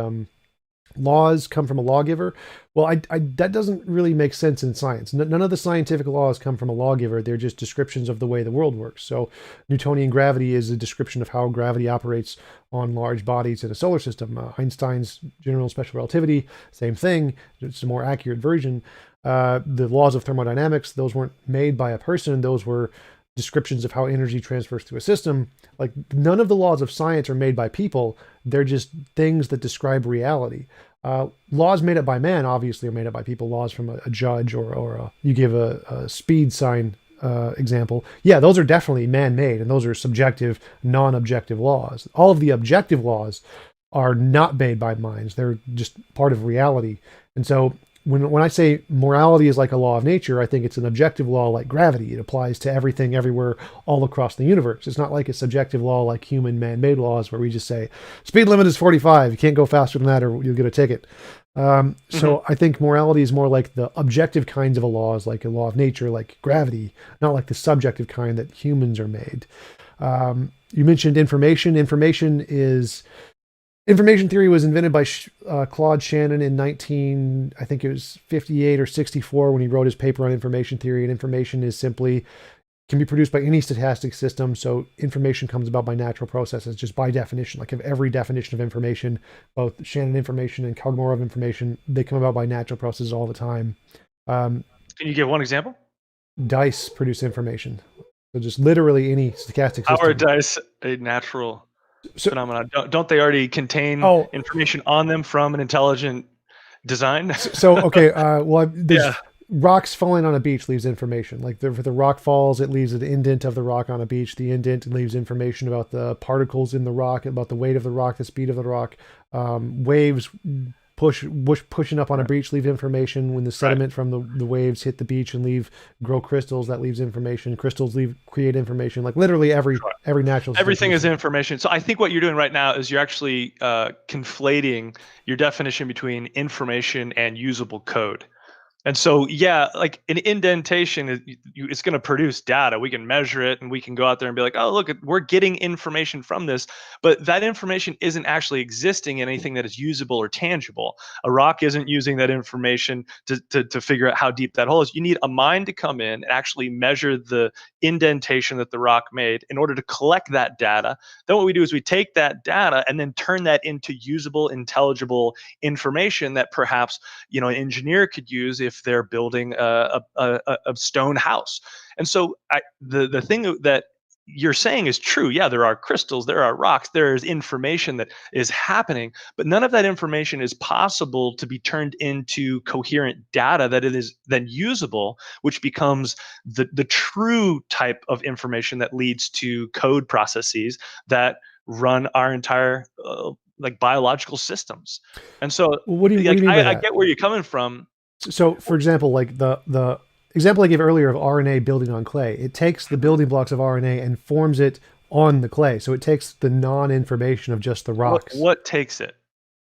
laws come from a lawgiver. Well, that doesn't really make sense in science. None of the scientific laws come from a lawgiver. They're just descriptions of the way the world works. So Newtonian gravity is a description of how gravity operates on large bodies in a solar system. Einstein's general special relativity, same thing. It's a more accurate version. The laws of thermodynamics, those weren't made by a person. Those were descriptions of how energy transfers through a system. Like, none of the laws of science are made by people. They're just things that describe reality. Laws made up by man obviously are made up by people. Laws from a judge, or you give a speed sign example. Yeah, those are definitely man-made, and those are subjective, non-objective laws. All of the objective laws are not made by minds. They're just part of reality. And so when I say morality is like a law of nature, I think it's an objective law like gravity. It applies to everything, everywhere, all across the universe. It's not like a subjective law like human man-made laws where we just say speed limit is 45. You can't go faster than that or you'll get a ticket. So I think morality is more like the objective kinds of laws, like a law of nature, like gravity, not like the subjective kind that humans are made. You mentioned information. Information theory was invented by Claude Shannon in I think it was 58 or 64 when he wrote his paper on information theory. And information is simply can be produced by any stochastic system. So information comes about by natural processes, just by definition. Like, of every definition of information, both Shannon information and Kolmogorov information, they come about by natural processes all the time. Can you give one example? Dice produce information. So just literally any stochastic How are system. dice a natural So, phenomenon? Don't they already contain oh, information on them from an intelligent design? okay. Well, there's Yeah. rocks falling on a beach leaves information. Like, if the rock falls, it leaves an indent of the rock on a beach. The indent leaves information about the particles in the rock, about the weight of the rock, the speed of the rock. Waves pushing up on a beach leave information. When the sediment from the waves hit the beach and grow crystals, that leaves information. Crystals create information. Like, literally every natural system. Everything is information. So I think what you're doing right now is you're actually conflating your definition between information and usable code. And so, yeah, like an indentation, it's going to produce data. We can measure it and we can go out there and be like, oh, look, we're getting information from this. But that information isn't actually existing in anything that is usable or tangible. A rock isn't using that information to figure out how deep that hole is. You need a mind to come in and actually measure the indentation that the rock made in order to collect that data. Then what we do is we take that data and then turn that into usable, intelligible information that perhaps an engineer could use if they're building a stone house. And so the thing that you're saying is true. Yeah, there are crystals, there are rocks, there is information that is happening, but none of that information is possible to be turned into coherent data that it is then usable, which becomes the true type of information that leads to code processes that run our entire like biological systems. And so, What do you like, mean by I that? get where you're coming from. So, for example, like the example I gave earlier of RNA building on clay, it takes the building blocks of RNA and forms it on the clay. So it takes the non-information of just the rocks. What takes it?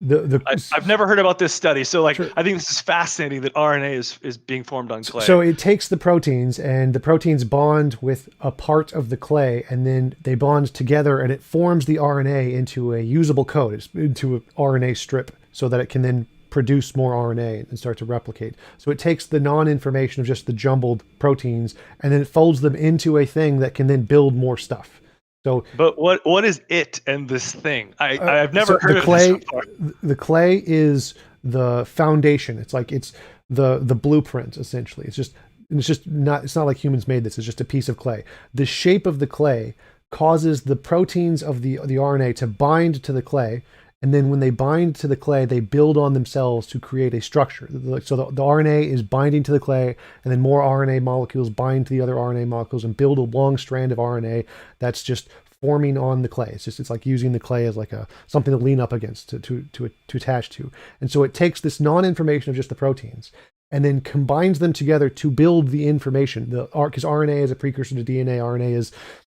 The I've never heard about this study, so like Sure. I think this is fascinating that RNA is being formed on clay. So it takes the proteins, and the proteins bond with a part of the clay, and then they bond together, and it forms the RNA into a usable code. It's into an RNA strip, so that it can then produce more RNA and start to replicate. So it takes the non-information of just the jumbled proteins, and then it folds them into a thing that can then build more stuff. So, but what is it and this thing? I've never heard of clay, this before. The clay is the foundation. It's the blueprint, essentially. It's not like humans made this. It's just a piece of clay. The shape of the clay causes the proteins of the RNA to bind to the clay, and then when they bind to the clay, they build on themselves to create a structure. So the RNA is binding to the clay, and then more RNA molecules bind to the other RNA molecules and build a long strand of RNA that's just forming on the clay. It's like using the clay as like something to lean up against, to attach to. And so it takes this non-information of just the proteins and then combines them together to build the information. Because RNA is a precursor to DNA. RNA is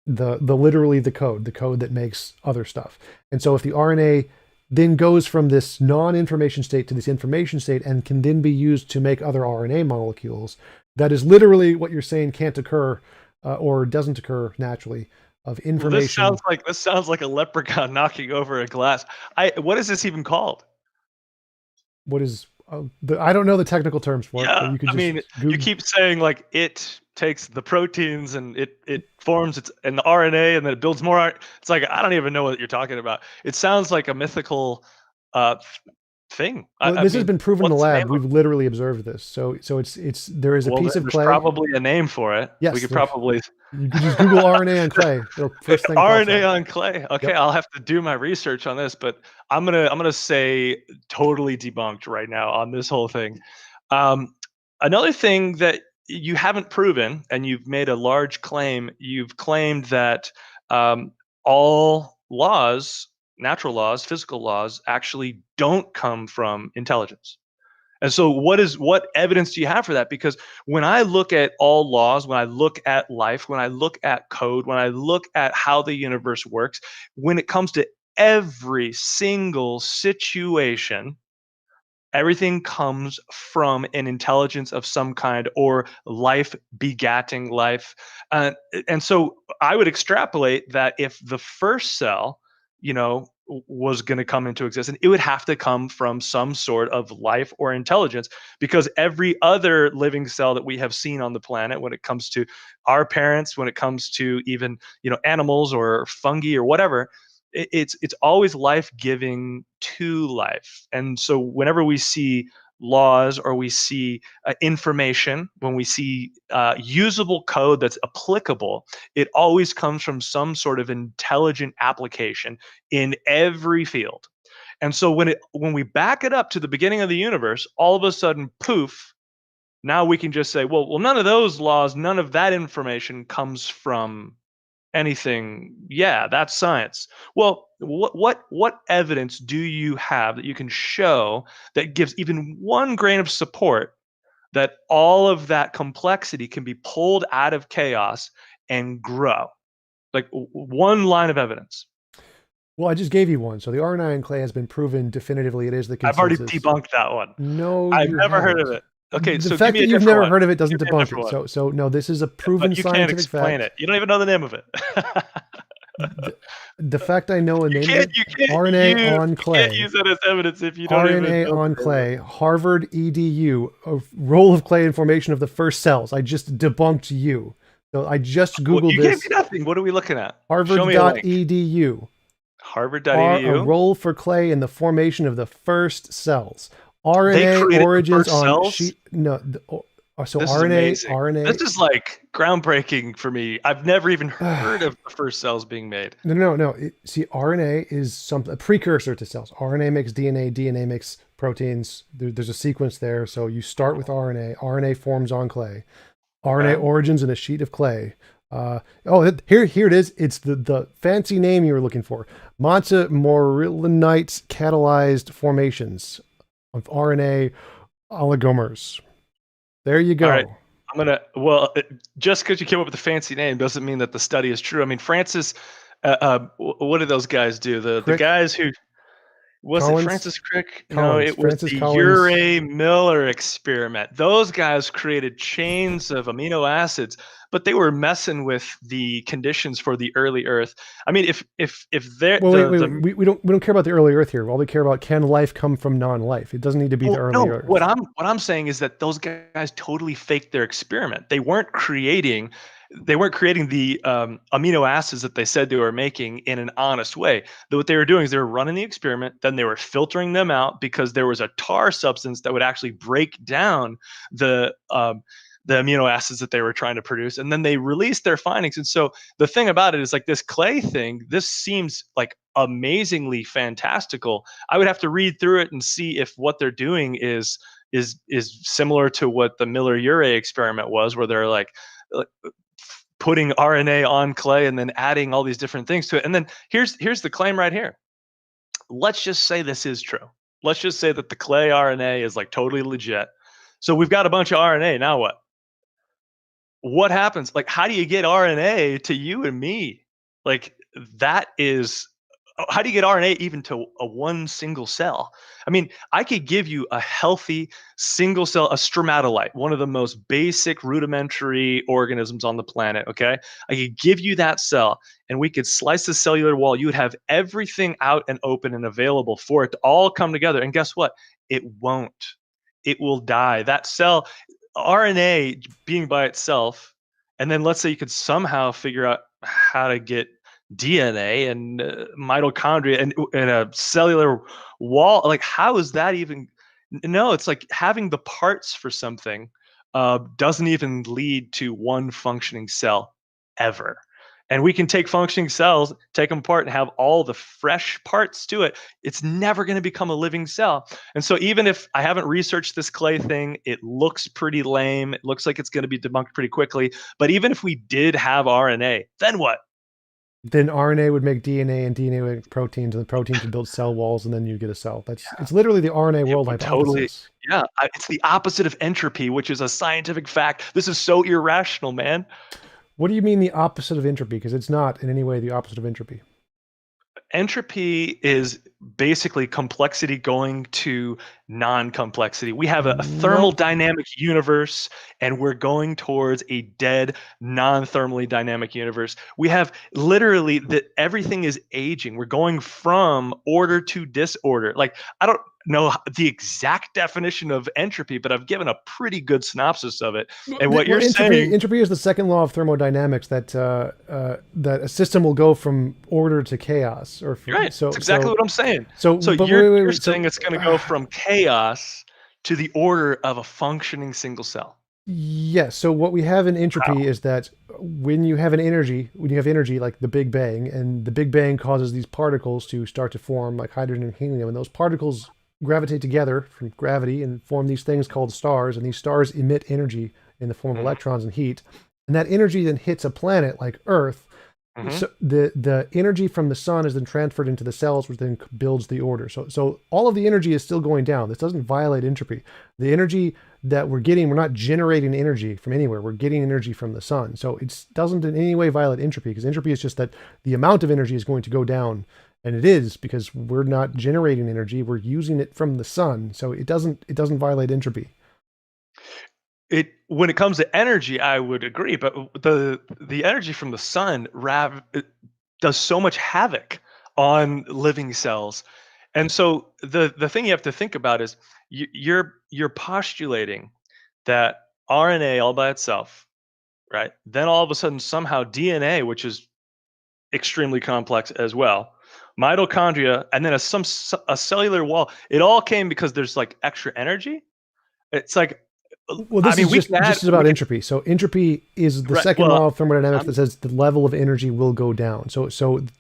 the literally the code that makes other stuff. And so if the RNA then goes from this non-information state to this information state and can then be used to make other RNA molecules, that is literally what you're saying can't occur or doesn't occur naturally. Of information. Well, this sounds like a leprechaun knocking over a glass. What is this even called? what is I don't know the technical terms for it, but Yeah, you could I just mean, you Google. keep saying like it takes the proteins and it forms its and the RNA and then it builds more. It's like I don't even know what you're talking about. It sounds like a mythical thing. Well, I this has mean, been proven in the what's the name lab. of We've literally observed this. So it's there is a Well, piece of there's clay. probably a name for it. We Yes, could there's. probably You could just Google RNA on clay. It'll first thing pops RNA up. on clay. Okay, Yep. I'll have to do my research on this, but I'm gonna say totally debunked right now on this whole thing. Um, Another thing that you haven't proven, and you've made a large claim. You've claimed that um, all laws, natural laws, physical laws, actually don't come from intelligence. And so what evidence do you have for that? Because when I look at all laws, when I look at life, when I look at code, when I look at how the universe works, when it comes to every single situation, everything comes from an intelligence of some kind or life begatting life. And so I would extrapolate that if the first cell, was going to come into existence, it would have to come from some sort of life or intelligence, because every other living cell that we have seen on the planet, when it comes to our parents, when it comes to even animals or fungi or whatever, it's always life giving to life. And so whenever we see laws or we see information, when we see usable code that's applicable, it always comes from some sort of intelligent application in every field. And so when we back it up to the beginning of the universe, all of a sudden, poof, now we can just say, well, none of those laws, none of that information comes from anything. Yeah, that's science. Well, what evidence do you have that you can show that gives even one grain of support that all of that complexity can be pulled out of chaos and grow? Like one line of evidence. Well, I just gave you one. So the RNA in clay has been proven definitively. It is the I've already consensus. debunked that one. No, I've you never heard of haven't. it. Okay, The so give fact me that a you've different never one. heard of it Give doesn't me a debunk different it. one. So no, this is a But proven you can't scientific explain fact. it. You don't even know the name of it. The fact I know a You name of can't it, you can't RNA use on you can't clay. use that as evidence if you don't even RNA know on the name of it. clay, Harvard EDU, a roll of clay in formation of the first cells. I just debunked you. So I just Well, Googled you gave me this. nothing. What are we looking at? Show me a link. Harvard.edu. A Harvard.edu. roll for clay in the formation of the first cells. They RNA created the origins first on cells. sheet. No, so This is RNA, amazing. RNA. This is like groundbreaking for me. I've never even heard of the first cells being made. No. See, RNA is a precursor to cells. RNA makes DNA, DNA makes proteins. There's a sequence there. So you start with RNA. RNA forms on clay. RNA Okay. origins in a sheet of clay. Here it is. It's the fancy name you were looking for. Montmorillonite catalyzed formations of RNA oligomers. There you All right. go. Just because you came up with a fancy name doesn't mean that the study is true. I mean, Francis, what did those guys do? The Crick, guys who Was it Collins, Francis Crick? No, Collins, it was Francis the Collins. Urey-Miller experiment. Those guys created chains of amino acids, but they were messing with the conditions for the early Earth. I mean, if they're Well, wait. the We don't care about the early Earth here. All we care about, can life come from non-life? It doesn't need to be the well, early no, what Earth. I'm saying is that those guys totally faked their experiment. They weren't creating the amino acids that they said they were making in an honest way. What they were doing is they were running the experiment, then they were filtering them out because there was a tar substance that would actually break down the amino acids that they were trying to produce, and then they released their findings. And so the thing about it is, like, this clay thing, this seems like amazingly fantastical. I would have to read through it and see if what they're doing is similar to what the Miller-Urey experiment was, where they're like putting RNA on clay and then adding all these different things to it. And then here's the claim right here. Let's just say this is true. Let's just say that the clay RNA is like totally legit. So we've got a bunch of RNA. Now what? What happens? Like, how do you get RNA to you and me? Like, that is how do you get RNA even to a one single cell? I mean, I could give you a healthy single cell, a stromatolite, one of the most basic rudimentary organisms on the planet. Okay. I could give you that cell and we could slice the cellular wall. You would have everything out and open and available for it to all come together. And guess what? It won't. It will die. That cell, RNA being by itself, and then let's say you could somehow figure out how to get DNA and mitochondria and a cellular wall. Like, how is that even? No, it's like having the parts for something doesn't even lead to one functioning cell ever. And we can take functioning cells, take them apart, and have all the fresh parts to it. It's never going to become a living cell. And so, even if I haven't researched this clay thing, it looks pretty lame. It looks like it's going to be debunked pretty quickly. But even if we did have RNA, then what? Then RNA would make DNA, and DNA would make proteins, and the proteins would build cell walls, and then you get a cell. It's literally the RNA It world would totally, hypothesis. yeah. It's the opposite of entropy, which is a scientific fact. This is so irrational, man. What do you mean the opposite of entropy? Because it's not in any way the opposite of entropy. Entropy is basically complexity going to non-complexity. We have a Nope. thermodynamic universe and we're going towards a dead non-thermally dynamic universe. We have literally that everything is aging. We're going from order to disorder. Like, I don't know the exact definition of entropy, but I've given a pretty good synopsis of it. And what Well, you're saying, entropy is the second law of thermodynamics that that a system will go from order to chaos, or you're right. so That's exactly so what I'm saying. so. So But you're wait. saying it's going to go from chaos to the order of a functioning single cell. Yes. So what we have in Wow. entropy is that when you have energy like the Big Bang, and the Big Bang causes these particles to start to form, like hydrogen and helium, and those particles gravitate together from gravity and form these things called stars, and these stars emit energy in the form of Hmm. electrons and heat, and that energy then hits a planet like Earth. Hmm. So the energy from the sun is then transferred into the cells, which then builds the order. So all of the energy is still going down. This doesn't violate entropy. The energy that we're getting, we're not generating energy from anywhere. We're getting energy from the sun. So it doesn't in any way violate entropy, because entropy is just that the amount of energy is going to go down, and it is because we're not generating energy. We're using it from the sun. So it doesn't violate entropy. It when it comes to energy, I would agree, but the energy from the sun it does so much havoc on living cells. And so the thing you have to think about is you're postulating that RNA all by itself, right? Then all of a sudden somehow DNA, which is extremely complex as well, mitochondria, and then a cellular wall. It all came because there's like extra energy. It's like, Well, I this mean, is we can add, just we about can, entropy. So entropy is the right? second Well, law of thermodynamics I'm that says the level of energy will go down. So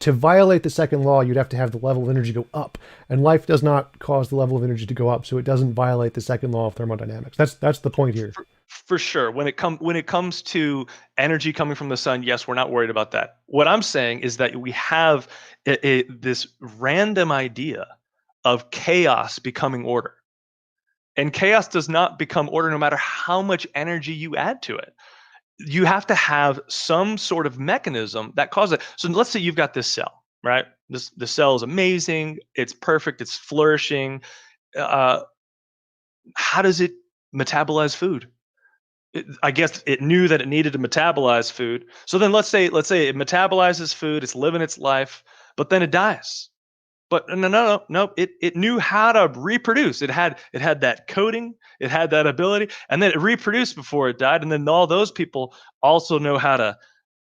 to violate the second law, you'd have to have the level of energy go up, and life does not cause the level of energy to go up, so it doesn't violate the second law of thermodynamics. That's the point here. for sure. When it comes to energy coming from the sun, yes, we're not worried about that. What I'm saying is that we have this random idea of chaos becoming order. And chaos does not become order no matter how much energy you add to it. You have to have some sort of mechanism that causes it. So let's say you've got this cell, right? The cell is amazing, it's perfect, it's flourishing. Uh, how does it metabolize food? I guess it knew that it needed to metabolize food. So then let's say it metabolizes food, it's living its life, but then it dies. But no. It knew how to reproduce. It had that coding, it had that ability, and then it reproduced before it died. And then all those people also know how to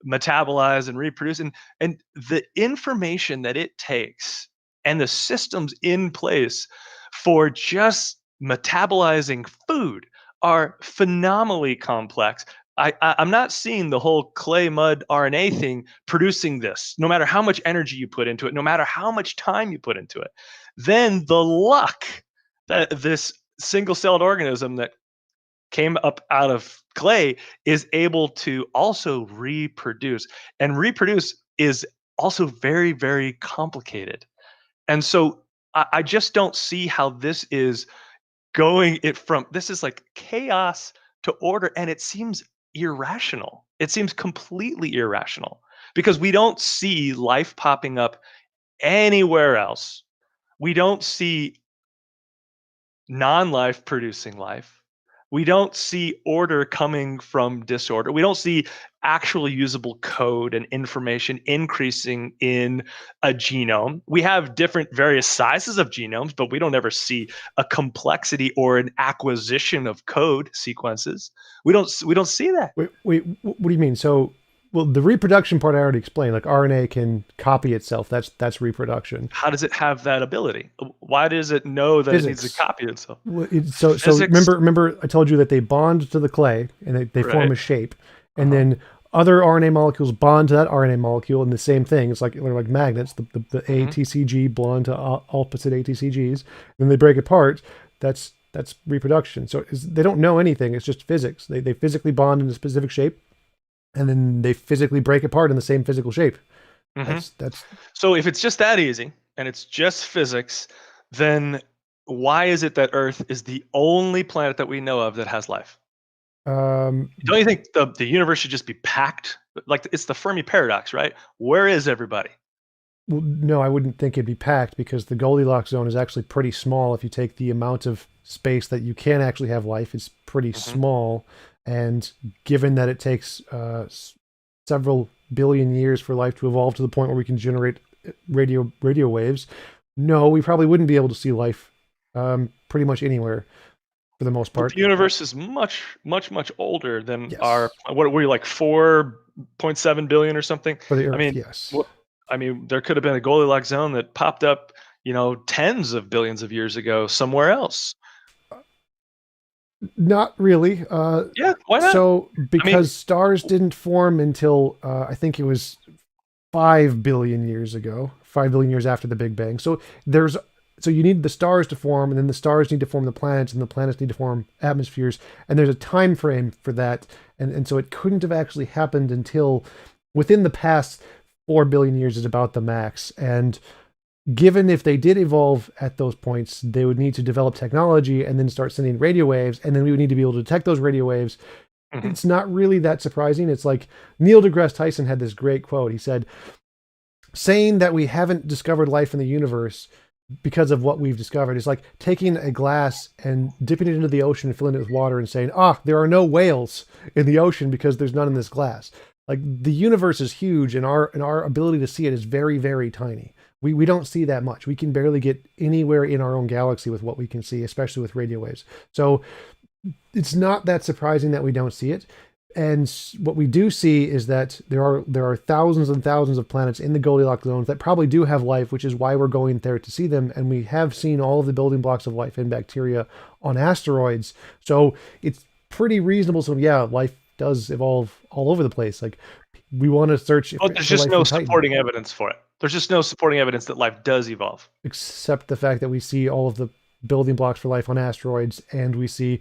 metabolize and reproduce. And the information that it takes and the systems in place for just metabolizing food are phenomenally complex. I'm not seeing the whole clay mud RNA thing producing this, no matter how much energy you put into it, no matter how much time you put into it. Then the luck that this single celled organism that came up out of clay is able to also reproduce. And reproduce is also very, very complicated. And so I just don't see how this is going it from this is like chaos to order, and it seems irrational. It seems completely irrational because we don't see life popping up anywhere else. We don't see non-life producing life. We don't see order coming from disorder. We don't see actually usable code and information increasing in a genome. We have different various sizes of genomes, but we don't ever see a complexity or an acquisition of code sequences. We don't see that. Wait, what do you mean? So, well, the reproduction part I already explained. Like RNA can copy itself. That's reproduction. How does it have that ability? Why does it know that it needs to Physics. copy itself? So Physics, remember I told you that they bond to the clay and they form right? a shape, and Uh-huh. then other RNA molecules bond to that RNA molecule, and the same thing. It's like they're like magnets. The Mhm. ATCG bond to opposite ATCGs, then they break apart. That's reproduction. So they don't know anything. It's just physics. They physically bond in a specific shape, and then they physically break apart in the same physical shape. Mhm. That's So if it's just that easy and it's just physics, then why is it that Earth is the only planet that we know of that has life? um, Don't you think the universe should just be packed? Like it's the Fermi Paradox, right? Where is everybody? Well, no, I wouldn't think it'd be packed because the Goldilocks zone is actually pretty small. If you take the amount of space that you can actually have life, it's pretty Mhm. small. And given that it takes several billion years for life to evolve to the point where we can generate radio waves, no, we probably wouldn't be able to see life pretty much anywhere for the most But part. the universe is much, much, much older than our. Yes, What were you like 4.7 billion or something? for the I Earth, mean, yes. what? I mean, there could have been a Goldilocks zone that popped up, tens of billions of years ago somewhere else. Not really. Yeah, why not? So I mean, because stars didn't form until I think it was 5 billion years ago, 5 billion years after the Big Bang. So you need the stars to form, and then the stars need to form the planets, and the planets need to form atmospheres, and there's a time frame for that, and so it couldn't have actually happened until within the past 4 billion years is about the max. And given if they did evolve at those points, they would need to develop technology and then start sending radio waves, and then we would need to be able to detect those radio waves. mhm. It's not really that surprising. It's like Neil deGrasse Tyson had this great quote. He said, saying that we haven't discovered life in the universe because of what we've discovered is like taking a glass and dipping it into the ocean and filling it with water and saying, there are no whales in the ocean because there's none in this glass. Like the universe is huge, and our ability to see it is very, very tiny. We don't see that much. We can barely get anywhere in our own galaxy with what we can see, especially with radio waves. So it's not that surprising that we don't see it. And what we do see is that there are thousands and thousands of planets in the Goldilocks zones that probably do have life, which is why we're going there to see them. And we have seen all of the building blocks of life in bacteria on asteroids. So it's pretty reasonable. So yeah, life does evolve all over the place. Like we want to search But there's for just life no in Titan, supporting evidence for it. There's just no supporting evidence that life does evolve. except the fact that we see all of the building blocks for life on asteroids, and we see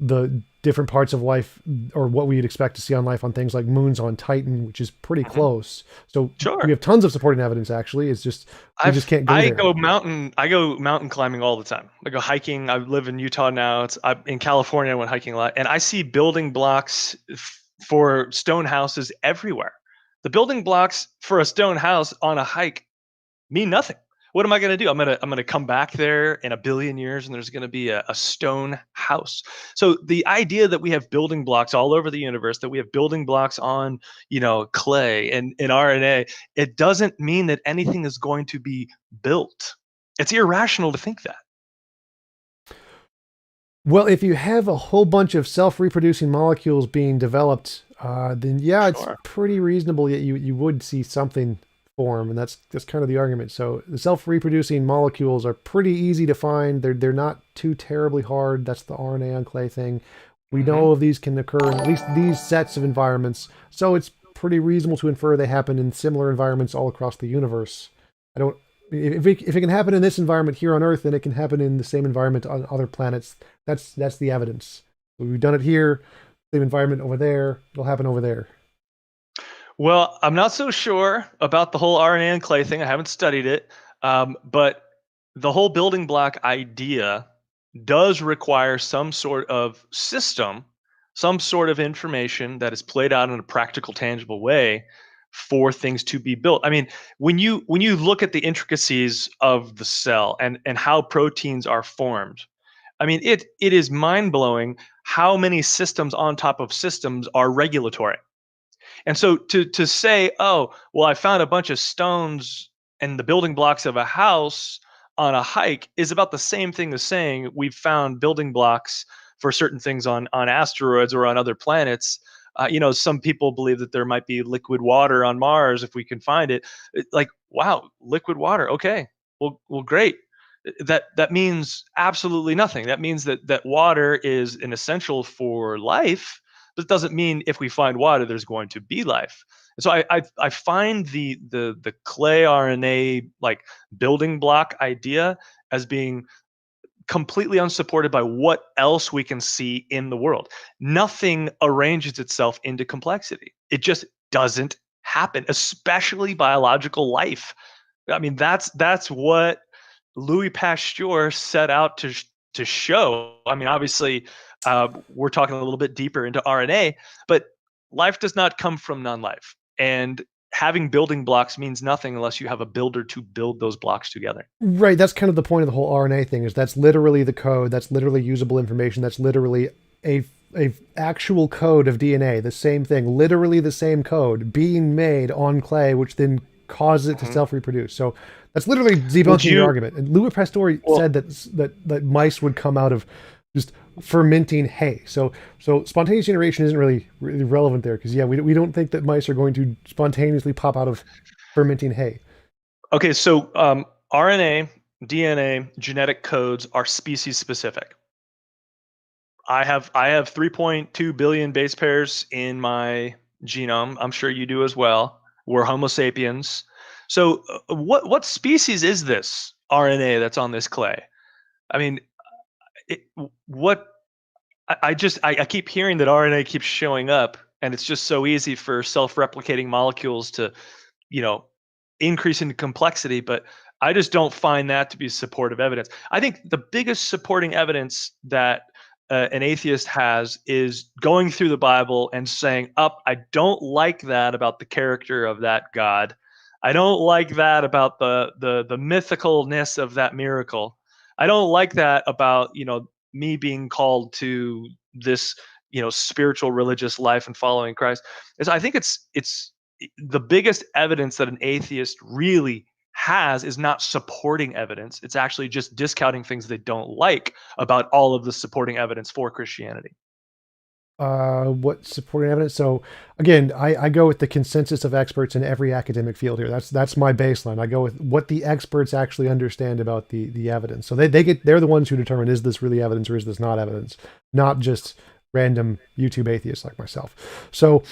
the different parts of life or what we'd expect to see on life on things like moons on Titan, which is pretty Mhm. close. So we Sure. have tons of supporting evidence actually. It's just we just I've can't go I there. go mountain climbing all the time. I go hiking. I live in Utah now. I'm in California. I went hiking a lot, and I see building blocks for stone houses everywhere. The building blocks for a stone house on a hike mean nothing. What am I going to do? I'm gonna come back there in a billion years, and there's going to be a stone house. So the idea that we have building blocks all over the universe, that we have building blocks on clay and RNA, it doesn't mean that anything is going to be built. It's irrational to think that. Well, if you have a whole bunch of self-reproducing molecules being developed, then yeah, it's Sure. pretty reasonable that you would see something form, and that's kind of the argument. So the self-reproducing molecules are pretty easy to find. They're not too terribly hard. That's the RNA on clay thing. We Hmm. know of these can occur in at least these sets of environments, so it's pretty reasonable to infer they happen in similar environments all across the universe. I don't. If it can happen in this environment here on Earth, then it can happen in the same environment on other planets. That's the evidence. We've done it here, same environment over there. It'll happen over there. Well, I'm not so sure about the whole RNA and clay thing. I haven't studied it, but the whole building block idea does require some sort of system, some sort of information that is played out in a practical, tangible way for things to be built. I mean, when you look at the intricacies of the cell and how proteins are formed, I mean, it is mind blowing how many systems on top of systems are regulatory. And so to say, oh, well, I found a bunch of stones and the building blocks of a house on a hike is about the same thing as saying we've found building blocks for certain things on asteroids or on other planets. Some people believe that there might be liquid water on Mars if we can find it. Like, wow, liquid water. Okay, well, great. That means absolutely nothing. That means that water is an essential for life, but it doesn't mean if we find water, there's going to be life. And so I find the clay RNA like building block idea as being completely unsupported by what else we can see in the world. Nothing arranges itself into complexity. It just doesn't happen, especially biological life. I mean, that's what Louis Pasteur set out to show. I mean, obviously, we're talking a little bit deeper into RNA, but life does not come from non-life, and having building blocks means nothing unless you have a builder to build those blocks together. Right, that's kind of the point of the whole RNA thing. Is that's literally the code. That's literally usable information. That's literally a actual code of DNA. The same thing, literally the same code being made on clay, which then causes it to self-reproduce. So that's literally debunking your argument. And Louis Pasteur said that mice would come out of just fermenting hay. So spontaneous generation isn't really relevant there, because we don't think that mice are going to spontaneously pop out of fermenting hay. Okay, so RNA, DNA, genetic codes are species specific. I have 3.2 billion base pairs in my genome. I'm sure you do as well. We're Homo sapiens. So what species is this RNA that's on this clay? I mean, what I keep hearing that RNA keeps showing up, and it's just so easy for self-replicating molecules to, increase in complexity, but I just don't find that to be supportive evidence. I think the biggest supporting evidence that an atheist has is going through the Bible and saying, "Up, I don't like that about the character of that God. I don't like that about the mythicalness of that miracle. I don't like that about me being called to this spiritual religious life and following Christ." I think it's the biggest evidence that an atheist really has is not supporting evidence. It's actually just discounting things they don't like about all of the supporting evidence for Christianity. What supporting evidence? So again, I go with the consensus of experts in every academic field here. That's my baseline. I go with what the experts actually understand about the evidence. So they're the ones who determine, is this really evidence or is this not evidence, not just random YouTube atheists like myself. So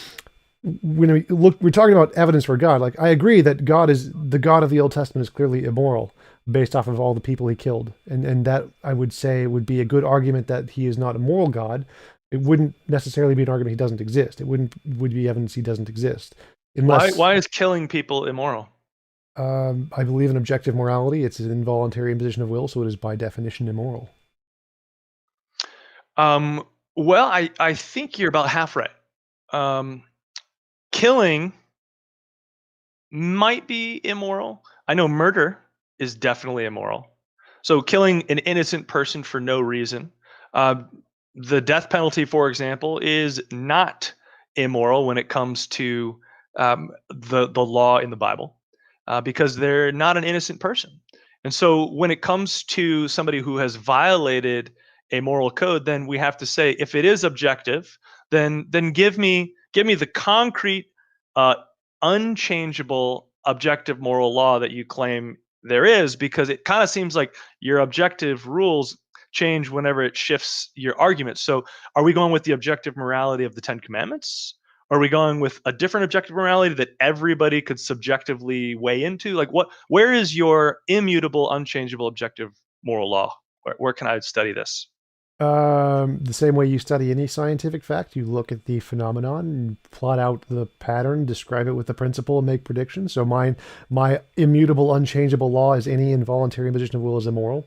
when we're talking about evidence for God. Like, I agree that the God of the Old Testament is clearly immoral based off of all the people he killed. And that, I would say, would be a good argument that he is not a moral God. It wouldn't necessarily be an argument he doesn't exist. Would be evidence he doesn't exist. Unless, why is killing people immoral? I believe in objective morality. It's an involuntary imposition of will, so it is by definition immoral. Well, I think you're about half right. Killing might be immoral. I know murder is definitely immoral. So killing an innocent person for no reason. The death penalty, for example, is not immoral when it comes to the law in the Bible, because they're not an innocent person. And so when it comes to somebody who has violated a moral code, then we have to say, if it is objective, then give me the concrete, unchangeable, objective moral law that you claim there is, because it kind of seems like your objective rules change whenever it shifts your argument. So are we going with the objective morality of the Ten Commandments? Are we going with a different objective morality that everybody could subjectively weigh into? Like, where is your immutable, unchangeable, objective moral law? Where can I study this? The same way you study any scientific fact, you look at the phenomenon and plot out the pattern, describe it with the principle, and make predictions. So my immutable, unchangeable law is any involuntary imposition of will is immoral.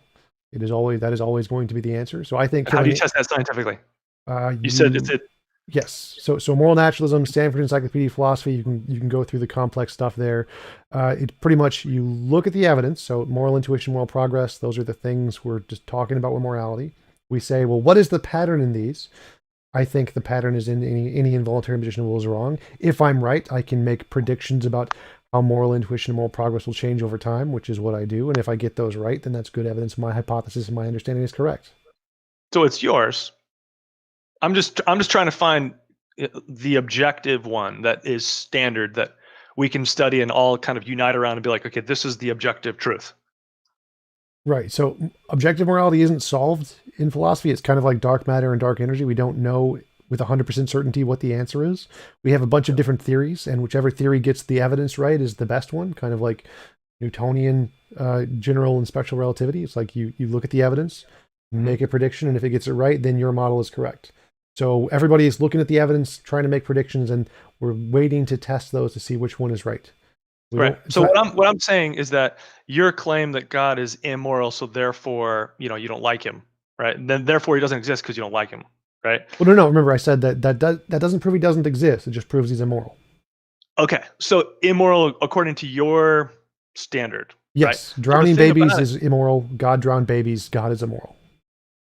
That is always going to be the answer. So I think. How do you test that scientifically? You said it's it. Yes. So moral naturalism, Stanford Encyclopedia of Philosophy. You can go through the complex stuff there. It pretty much you look at the evidence. So moral intuition, moral progress. Those are the things we're just talking about with morality. We say, well, what is the pattern in these? I think the pattern is in any involuntary imposition of will is wrong. If I'm right, I can make predictions about how moral intuition and moral progress will change over time, which is what I do. And if I get those right, then that's good evidence my hypothesis and my understanding is correct. So it's yours. I'm just trying to find the objective one that is standard that we can study and all kind of unite around and be like, okay, this is the objective truth. Right. So objective morality isn't solved in philosophy. It's kind of like dark matter and dark energy. We don't know with 100% certainty what the answer is. We have a bunch of different theories, and whichever theory gets the evidence right is the best one, kind of like Newtonian general and special relativity. It's like you look at the evidence, make a prediction, and if it gets it right, then your model is correct. So everybody is looking at the evidence, trying to make predictions, and we're waiting to test those to see which one is right. Right. So what I'm saying is that your claim that God is immoral, so therefore, you don't like him, right? And then therefore he doesn't exist because you don't like him, right? Well, no. Remember, I said that doesn't prove he doesn't exist. It just proves he's immoral. Okay. So immoral according to your standard. Yes, right? drowning babies is immoral. God drowned babies. God is immoral.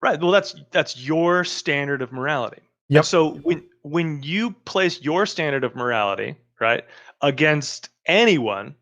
Right. Well, that's your standard of morality. Yep. And so when you place your standard of morality, right, against anyone,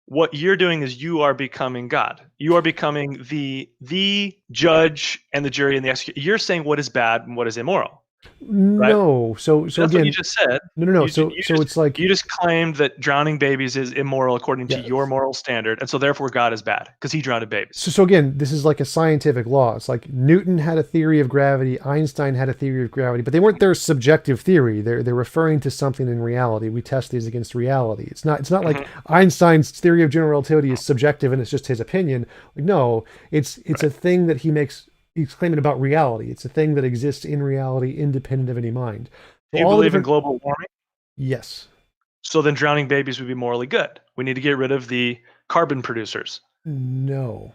what you're doing is you are becoming God. You are becoming the judge and the jury and the executioner. You're saying what is bad and what is immoral. Right? No. So That's again, what you just said. No. So it's like you just claimed that drowning babies is immoral according to yes. your moral standard, and so therefore God is bad because he drowned babies. So again, this is like a scientific law. It's like Newton had a theory of gravity, Einstein had a theory of gravity, but they weren't their subjective theory. They're referring to something in reality. We test these against reality. It's not like Einstein's theory of general relativity is subjective and it's just his opinion. Like, no, it's a thing that he's claiming about reality. It's a thing that exists in reality, independent of any mind. Do you believe in global warming? Yes. So then drowning babies would be morally good. We need to get rid of the carbon producers. No.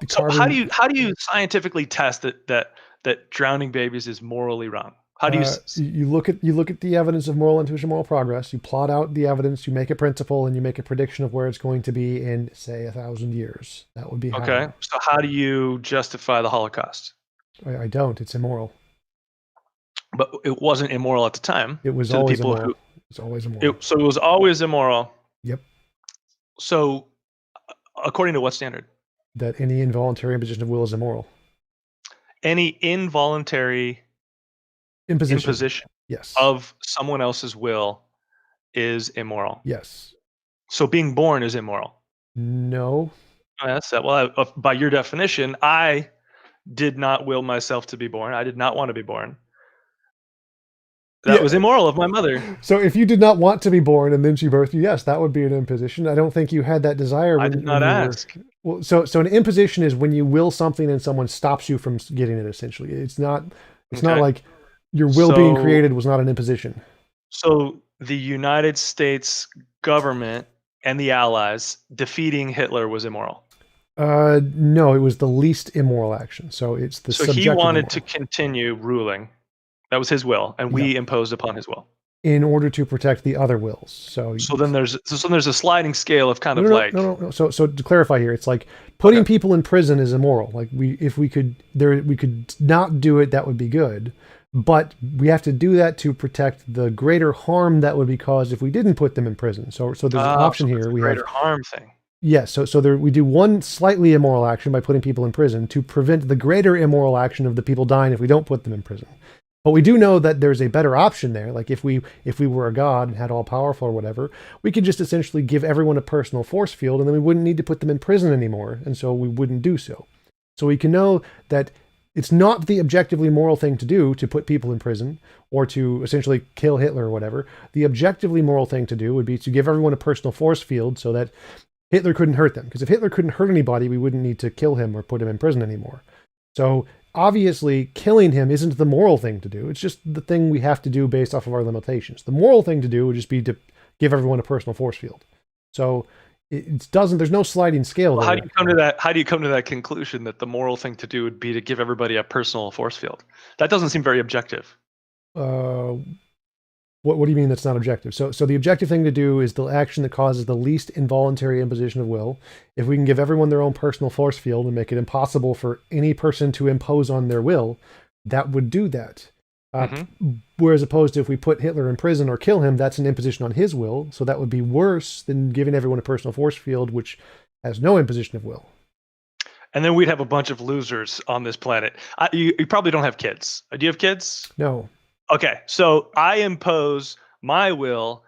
So how do you scientifically test that drowning babies is morally wrong? How do you look at the evidence of moral intuition, moral progress, you plot out the evidence, you make a principle, and you make a prediction of where it's going to be in, say, 1,000 years. That would be okay. So how do you justify the Holocaust? I don't. It's immoral. But it wasn't immoral at the time. It was always immoral. It's always immoral. So it was always immoral. Yep. So according to what standard? That any involuntary imposition of will is immoral. Any involuntary imposition yes. of someone else's will is immoral. Yes. So being born is immoral. No. That's that. Well, by your definition, I did not will myself to be born. I did not want to be born. That was immoral of my mother. So if you did not want to be born and then she birthed you, yes, that would be an imposition. I don't think you had that desire. I did not ask. Well, so an imposition is when you will something and someone stops you from getting it. Essentially, it's not like your will being created was not an imposition. So the United States government and the Allies defeating Hitler was immoral. No, it was the least immoral action. So it's the so he wanted to continue ruling. That was his will, and we imposed upon his will in order to protect the other wills. So then there's a sliding scale of kind of like no. So to clarify here, it's like putting people in prison is immoral. Like if we could not do it, that would be good. But we have to do that to protect the greater harm that would be caused if we didn't put them in prison. So there's an option here. We greater harm thing. Yes. So we do one slightly immoral action by putting people in prison to prevent the greater immoral action of the people dying if we don't put them in prison. But we do know that there's a better option there. Like if we were a god and had all powerful or whatever, we could just essentially give everyone a personal force field and then we wouldn't need to put them in prison anymore. And so we wouldn't do so. So we can know that it's not the objectively moral thing to do to put people in prison or to essentially kill Hitler or whatever. The objectively moral thing to do would be to give everyone a personal force field so that Hitler couldn't hurt them. Because if Hitler couldn't hurt anybody, we wouldn't need to kill him or put him in prison anymore. So obviously, killing him isn't the moral thing to do. It's just the thing we have to do based off of our limitations. The moral thing to do would just be to give everyone a personal force field. So there's no sliding scale there. How do you come to that conclusion that the moral thing to do would be to give everybody a personal force field? That doesn't seem very objective. Uh, what do you mean that's not objective? So the objective thing to do is the action that causes the least involuntary imposition of will. If we can give everyone their own personal force field and make it impossible for any person to impose on their will, that would do that. Whereas opposed to if we put Hitler in prison or kill him, that's an imposition on his will. So that would be worse than giving everyone a personal force field, which has no imposition of will. And then we'd have a bunch of losers on this planet. You probably don't have kids. Do you have kids? No. Okay, so I impose my will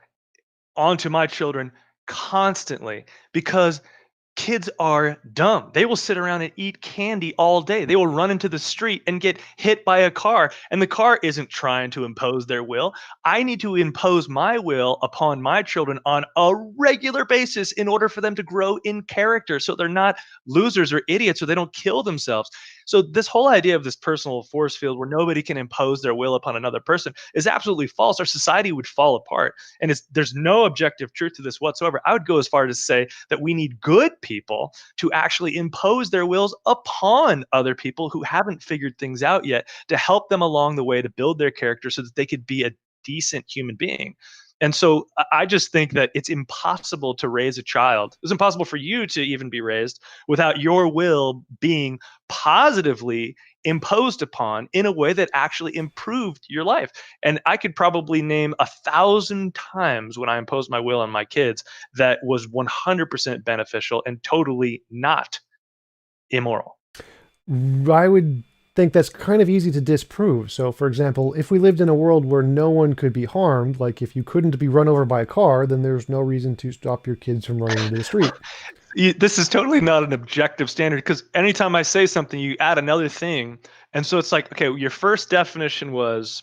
onto my children constantly because kids are dumb. They will sit around and eat candy all day. They will run into the street and get hit by a car, and the car isn't trying to impose their will. I need to impose my will upon my children on a regular basis in order for them to grow in character so they're not losers or idiots or they don't kill themselves. So this whole idea of this personal force field where nobody can impose their will upon another person is absolutely false. Our society would fall apart. And there's no objective truth to this whatsoever. I would go as far as to say that we need good people to actually impose their wills upon other people who haven't figured things out yet to help them along the way to build their character so that they could be a decent human being. And so I just think that it's impossible to raise a child. It's impossible for you to even be raised without your will being positively imposed upon in a way that actually improved your life. And I could probably name 1,000 times when I imposed my will on my kids that was 100% beneficial and totally not immoral. I would think that's kind of easy to disprove. So, for example, if we lived in a world where no one could be harmed, like if you couldn't be run over by a car, then there's no reason to stop your kids from running into the street. This is totally not an objective standard because anytime I say something, you add another thing. And so it's like, okay, your first definition was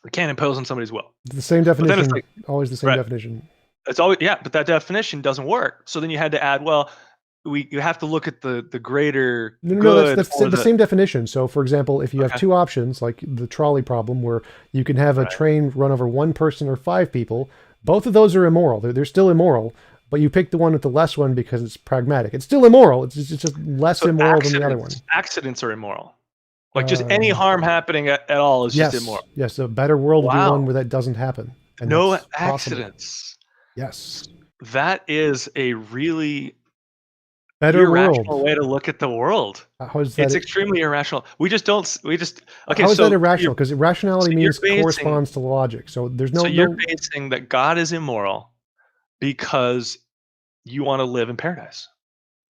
we can't impose on somebody's will. The same definition, like, always the same right. definition. It's always, yeah, but that definition doesn't work. So then you had to add, well, you have to look at the greater good. That's the same definition. So, for example, if you have two options, like the trolley problem, where you can have a train run over one person or 5 people, both of those are immoral. They're still immoral, but you pick the one with the less one because it's pragmatic. It's still immoral. It's just less immoral than the other one. Accidents are immoral. Like just any harm happening at all is just immoral. Yes, a better world would be one where that doesn't happen. And no accidents. Possible. Yes. That is a really better irrational way to look at the world. It's extremely irrational. Okay. How is that irrational? Because irrationality means corresponds to logic. So there's no. So you're basing that God is immoral because you want to live in paradise.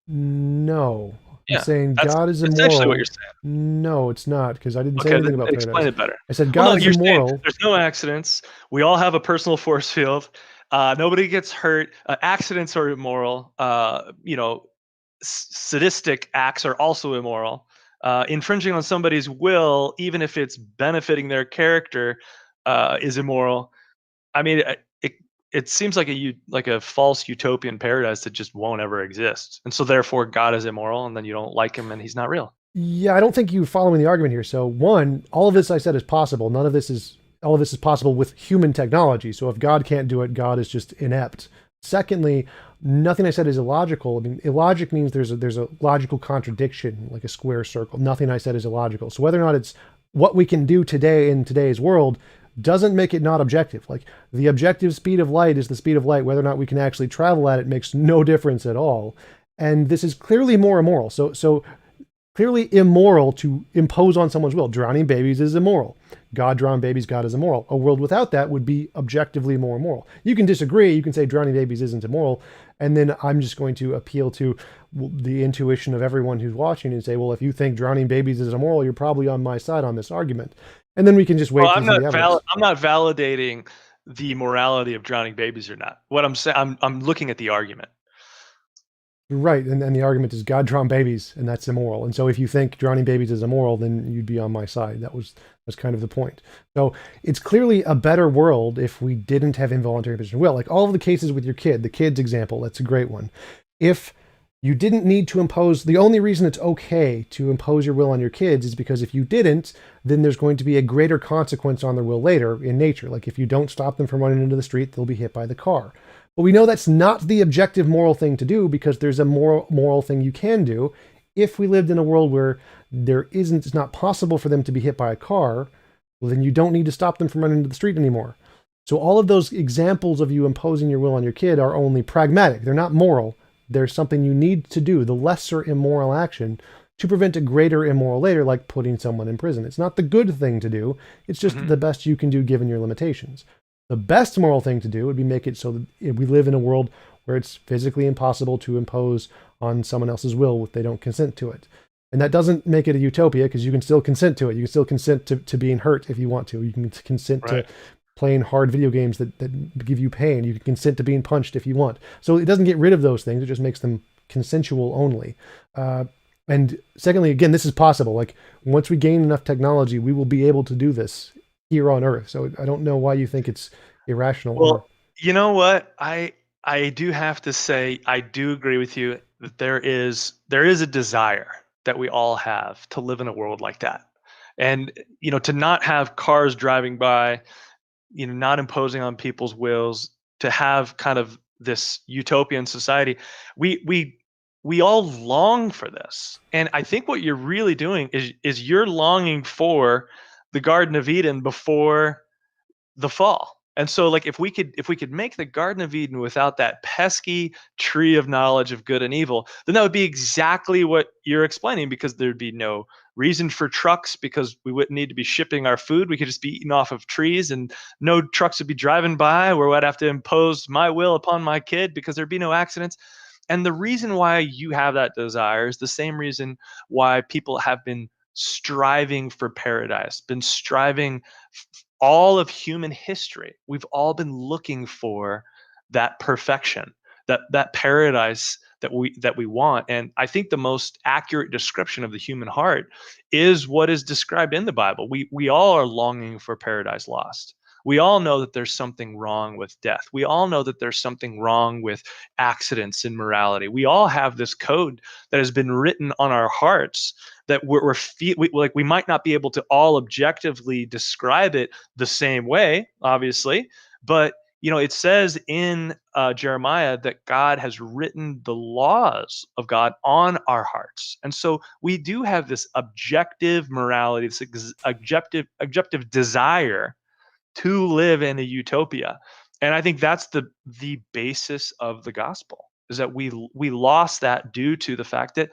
No. I'm saying God is immoral. That's essentially what you're saying. No, it's not, because I didn't say anything about paradise. Explain it better. I said God is immoral. There's no accidents. We all have a personal force field. Nobody gets hurt. Accidents are immoral. Sadistic acts are also immoral. Infringing on somebody's will, even if it's benefiting their character, is immoral. I mean, it seems like a false utopian paradise that just won't ever exist, and so therefore God is immoral, and then you don't like him, and he's not real. Yeah, I don't think you're following the argument here. So, one, all of this I said is possible. All of this is possible with human technology. So if God can't do it, God is just inept. Secondly, nothing I said is illogical. I mean, illogic means there's a logical contradiction, like a square circle. Nothing I said is illogical. So whether or not it's what we can do today in today's world doesn't make it not objective. Like the objective speed of light is the speed of light. Whether or not we can actually travel at it makes no difference at all. And this is clearly more immoral. So clearly immoral to impose on someone's will. Drowning babies is immoral. God drowned babies, God is immoral. A world without that would be objectively more immoral. You can disagree. You can say drowning babies isn't immoral. And then I'm just going to appeal to the intuition of everyone who's watching and say, well, if you think drowning babies is immoral, you're probably on my side on this argument. And then we can just wait. Well, I'm not validating the morality of drowning babies or not. What I'm saying, I'm looking at the argument. Right, and the argument is God drowned babies, and that's immoral. And so if you think drowning babies is immoral, then you'd be on my side. That's kind of the point. So it's clearly a better world if we didn't have involuntary imposition of will. Like all of the cases with your kid, the kid's example, that's a great one. If you didn't need to impose, the only reason it's okay to impose your will on your kids is because if you didn't, then there's going to be a greater consequence on their will later in nature. Like if you don't stop them from running into the street, they'll be hit by the car. But we know that's not the objective moral thing to do because there's a moral thing you can do. If we lived in a world where it's not possible for them to be hit by a car, well, then you don't need to stop them from running into the street anymore. So all of those examples of you imposing your will on your kid are only pragmatic. They're not moral. There's something you need to do, the lesser immoral action, to prevent a greater immoral later, like putting someone in prison. It's not the good thing to do. It's just the best you can do given your limitations. The best moral thing to do would be make it so that we live in a world where it's physically impossible to impose on someone else's will if they don't consent to it. And that doesn't make it a utopia, because you can still consent to it. You can still consent to being hurt if you want to. You can consent to playing hard video games that give you pain. You can consent to being punched if you want. So it doesn't get rid of those things. It just makes them consensual only. And secondly, again, this is possible. Like, once we gain enough technology, we will be able to do this here on Earth. So I don't know why you think it's irrational. Well, you know what? I do have to say, I do agree with you that there is a desire that we all have to live in a world like that. And, to not have cars driving by, not imposing on people's wills, to have kind of this utopian society. We all long for this. And I think what you're really doing is you're longing for the Garden of Eden before the fall. And so, like, if we could make the Garden of Eden without that pesky tree of knowledge of good and evil, then that would be exactly what you're explaining, because there'd be no reason for trucks, because we wouldn't need to be shipping our food. We could just be eating off of trees, and no trucks would be driving by where I'd have to impose my will upon my kid, because there'd be no accidents. And the reason why you have that desire is the same reason why people have been striving for paradise, been striving all of human history. We've all been looking for that perfection, that paradise that we want. And I think the most accurate description of the human heart is what is described in the Bible. We all are longing for paradise lost. We all know that there's something wrong with death. We all know that there's something wrong with accidents and morality. We all have this code that has been written on our hearts that we might not be able to all objectively describe it the same way, obviously, but it says in Jeremiah that God has written the laws of God on our hearts. And so we do have this objective morality, this objective desire to live in a utopia. And I think that's the basis of the gospel, is that we lost that due to the fact that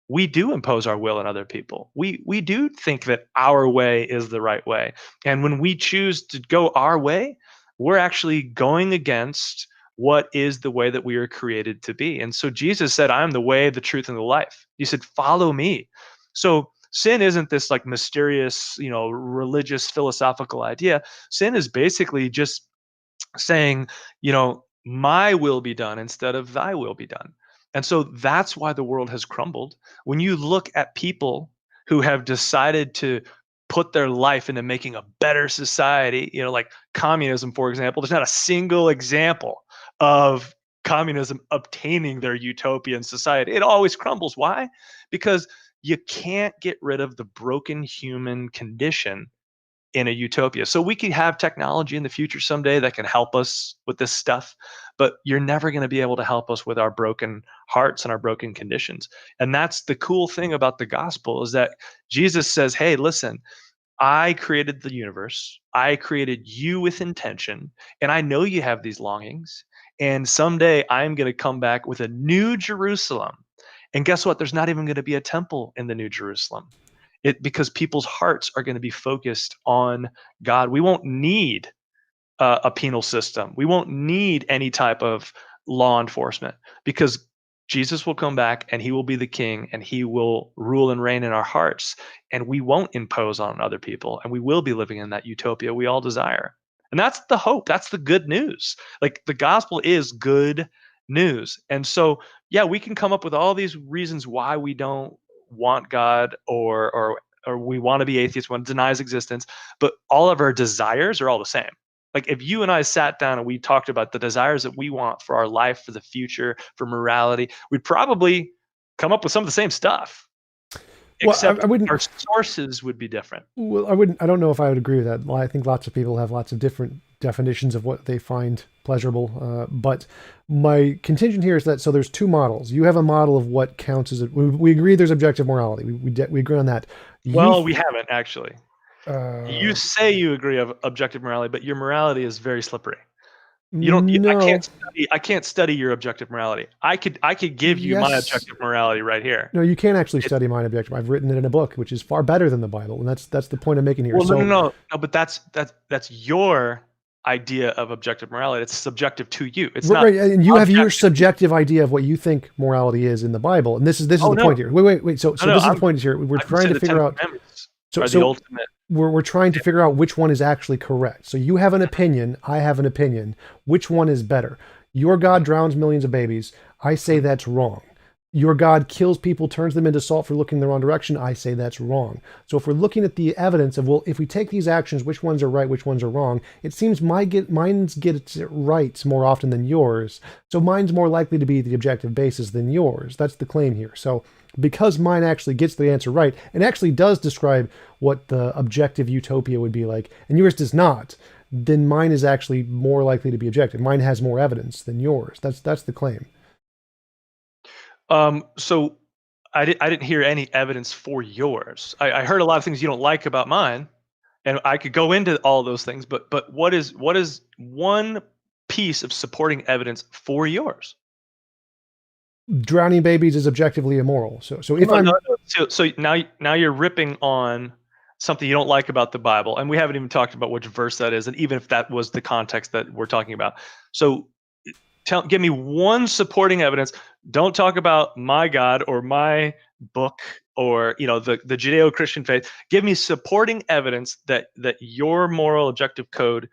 we do impose our will on other people. We do think that our way is the right way. And when we choose to go our way, we're actually going against what is the way that we are created to be. And so Jesus said, I am the way, the truth, and the life. He said, follow me. So sin isn't this like mysterious, religious, philosophical idea. Sin is basically just saying, my will be done instead of thy will be done. And so that's why the world has crumbled. When you look at people who have decided to put their life into making a better society, like communism, for example, there's not a single example of communism obtaining their utopian society. It always crumbles. Why? Because you can't get rid of the broken human condition in a utopia. So we could have technology in the future someday that can help us with this stuff, but you're never going to be able to help us with our broken hearts and our broken conditions. And that's the cool thing about the gospel, is that Jesus says, hey, listen, I created the universe. I created you with intention, and I know you have these longings. And someday I'm going to come back with a new Jerusalem. And guess what? There's not even going to be a temple in the new Jerusalem. Because people's hearts are going to be focused on God. We won't need a penal system. We won't need any type of law enforcement, because Jesus will come back and he will be the king, and he will rule and reign in our hearts, and we won't impose on other people, and we will be living in that utopia we all desire. And that's the hope. That's the good news. Like, the gospel is good news. And so, yeah, we can come up with all these reasons why we don't want God, or we want to be atheists, want to deny his existence, but all of our desires are all the same. Like, if you and I sat down and we talked about the desires that we want for our life, for the future, for morality, we'd probably come up with some of the same stuff. Except I wouldn't, our sources would be different. Well, I don't know if I would agree with that. I think lots of people have lots of different definitions of what they find pleasurable. But my contention here is that, so there's two models. You have a model of what counts as we agree there's objective morality. We agree on that. Well, we haven't actually. You say you agree of objective morality, but your morality is very slippery. No. I can't study your objective morality. I could give you my Yes. objective morality right here. No, you can't actually It's, study mine objective. I've written it in a book, which is far better than the Bible, and that's the point I'm making here. well, So, no, but that's your idea of objective morality. It's subjective to you. It's not right, and you have your objective. subjective idea of what you think morality is in the Bible, and this is Oh the no, point here. Wait. So no, this is the I'm, point here. We're I would trying say to the figure Ten out. Commandments So are the so ultimate. we're trying to figure out which one is actually correct. So you have an opinion, I have an opinion. Which one is better? Your God drowns millions of babies. I say that's wrong. Your God kills people, turns them into salt for looking in the wrong direction. I say that's wrong. So if we're looking at the evidence of, well, if we take these actions, which ones are right, which ones are wrong, it seems mine gets it right more often than yours. So mine's more likely to be the objective basis than yours. That's the claim here. So because mine actually gets the answer right and actually does describe what the objective utopia would be like, and yours does not, then mine is actually more likely to be objective. Mine has more evidence than yours. That's the claim. So I didn't hear any evidence for yours. I heard a lot of things you don't like about mine, and I could go into all those things. But what is one piece of supporting evidence for yours? Drowning babies is objectively immoral. So if No, no, I'm no. So now you're ripping on something you don't like about the Bible, and we haven't even talked about which verse that is, and even if that was the context that we're talking about. So give me one supporting evidence. Don't talk about my God or my book or the Judeo-Christian faith. Give me supporting evidence that your moral objective code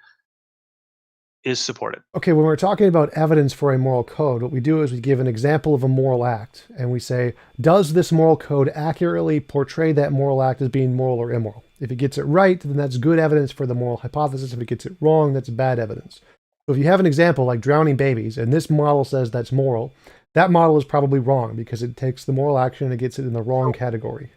is supported. okay, when we're talking about evidence for a moral code, what we do is we give an example of a moral act and we say, does this moral code accurately portray that moral act as being moral or immoral? If it gets it right, then that's good evidence for the moral hypothesis. If it gets it wrong, that's bad evidence. So if you have an example like drowning babies, and this model says that's moral, that model is probably wrong because it takes the moral action and it gets it in the wrong category.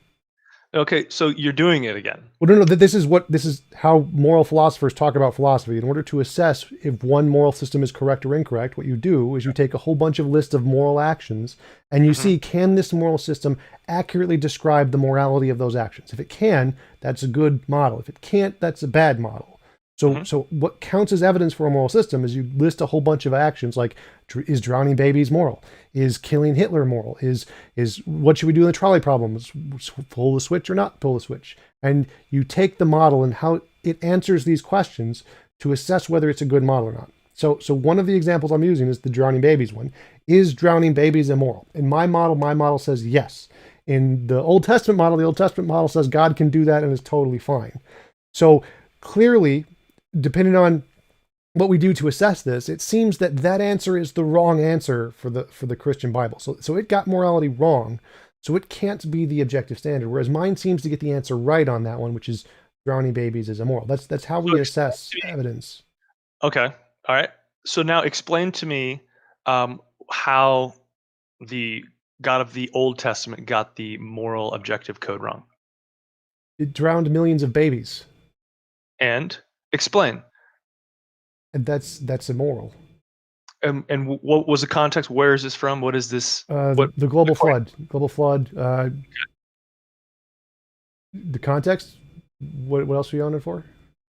Okay, so you're doing it again. Well, no, this is how moral philosophers talk about philosophy. In order to assess if one moral system is correct or incorrect, what you do is you take a whole bunch of lists of moral actions and you see, can this moral system accurately describe the morality of those actions? If it can, that's a good model. If it can't, that's a bad model. So what counts as evidence for a moral system is you list a whole bunch of actions like, is drowning babies moral? Is killing Hitler moral? Is what should we do in the trolley problem? Is pull the switch or not pull the switch? And you take the model and how it answers these questions to assess whether it's a good model or not. So one of the examples I'm using is the drowning babies one. Is drowning babies immoral? In my model says yes. In the Old Testament model says God can do that and is totally fine. So clearly, depending on what we do to assess this, it seems that that answer is the wrong answer for the Christian Bible. So it got morality wrong. So it can't be the objective standard. Whereas mine seems to get the answer right on that one, which is drowning babies is immoral. That's how we assess evidence. Okay, all right. So now explain to me how the God of the Old Testament got the moral objective code wrong, It drowned millions of babies, and explain. and that's immoral. And what was the context? Where is this from? What is this? The global flood. Global flood. The context. What else are you on it for?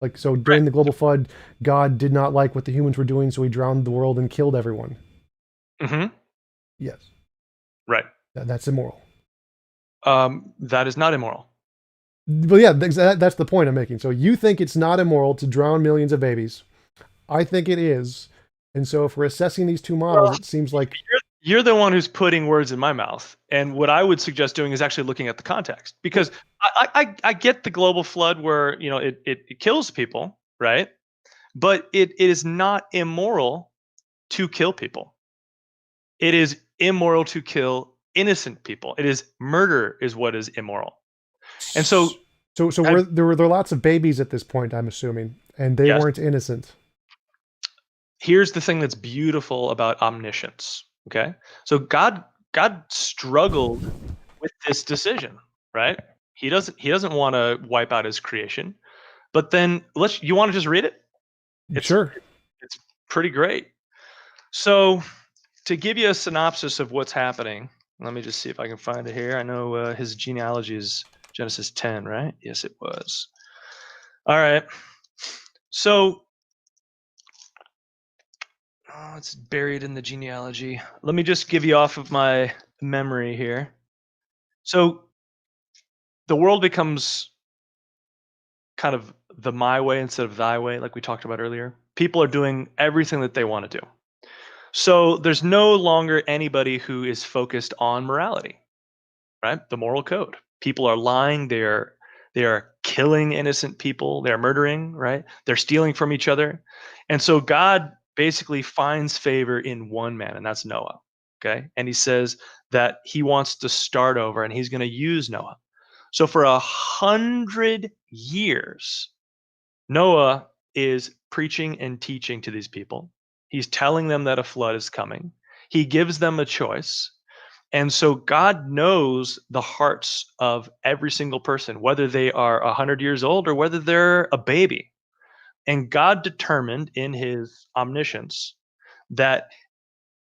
Like, so during the global flood, God did not like what the humans were doing, so he drowned the world and killed everyone. Mm-hmm. Yes. Right. That's immoral. That is not immoral. But yeah, that's the point I'm making. So you think it's not immoral to drown millions of babies. I think it is. And so if we're assessing these two models, it seems like You're the one who's putting words in my mouth. And what I would suggest doing is actually looking at the context, because I get the global flood where it kills people, right? But it is not immoral to kill people. It is immoral to kill innocent people. It is murder is what is immoral. And so there were lots of babies at this point, I'm assuming, and they yes. weren't innocent. Here's the thing that's beautiful about omniscience. Okay, so God struggled with this decision, right? He doesn't want to wipe out his creation, but then you want to just read it? Sure. It's pretty great. So to give you a synopsis of what's happening, let me just see if I can find it here. I know his genealogy is Genesis 10, right? Yes, it was. All right. So it's buried in the genealogy. Let me just give you off of my memory here. So the world becomes kind of the my way instead of thy way, like we talked about earlier. People are doing everything that they want to do. So there's no longer anybody who is focused on morality, right? The moral code. People are lying. They are killing innocent people. They're murdering, right? They're stealing from each other. And so God basically finds favor in one man, and that's Noah. Okay. And he says that he wants to start over and he's going to use Noah. So for 100 years, Noah is preaching and teaching to these people. He's telling them that a flood is coming. He gives them a choice. And so God knows the hearts of every single person, whether they are 100 years old or whether they're a baby. And God determined in his omniscience that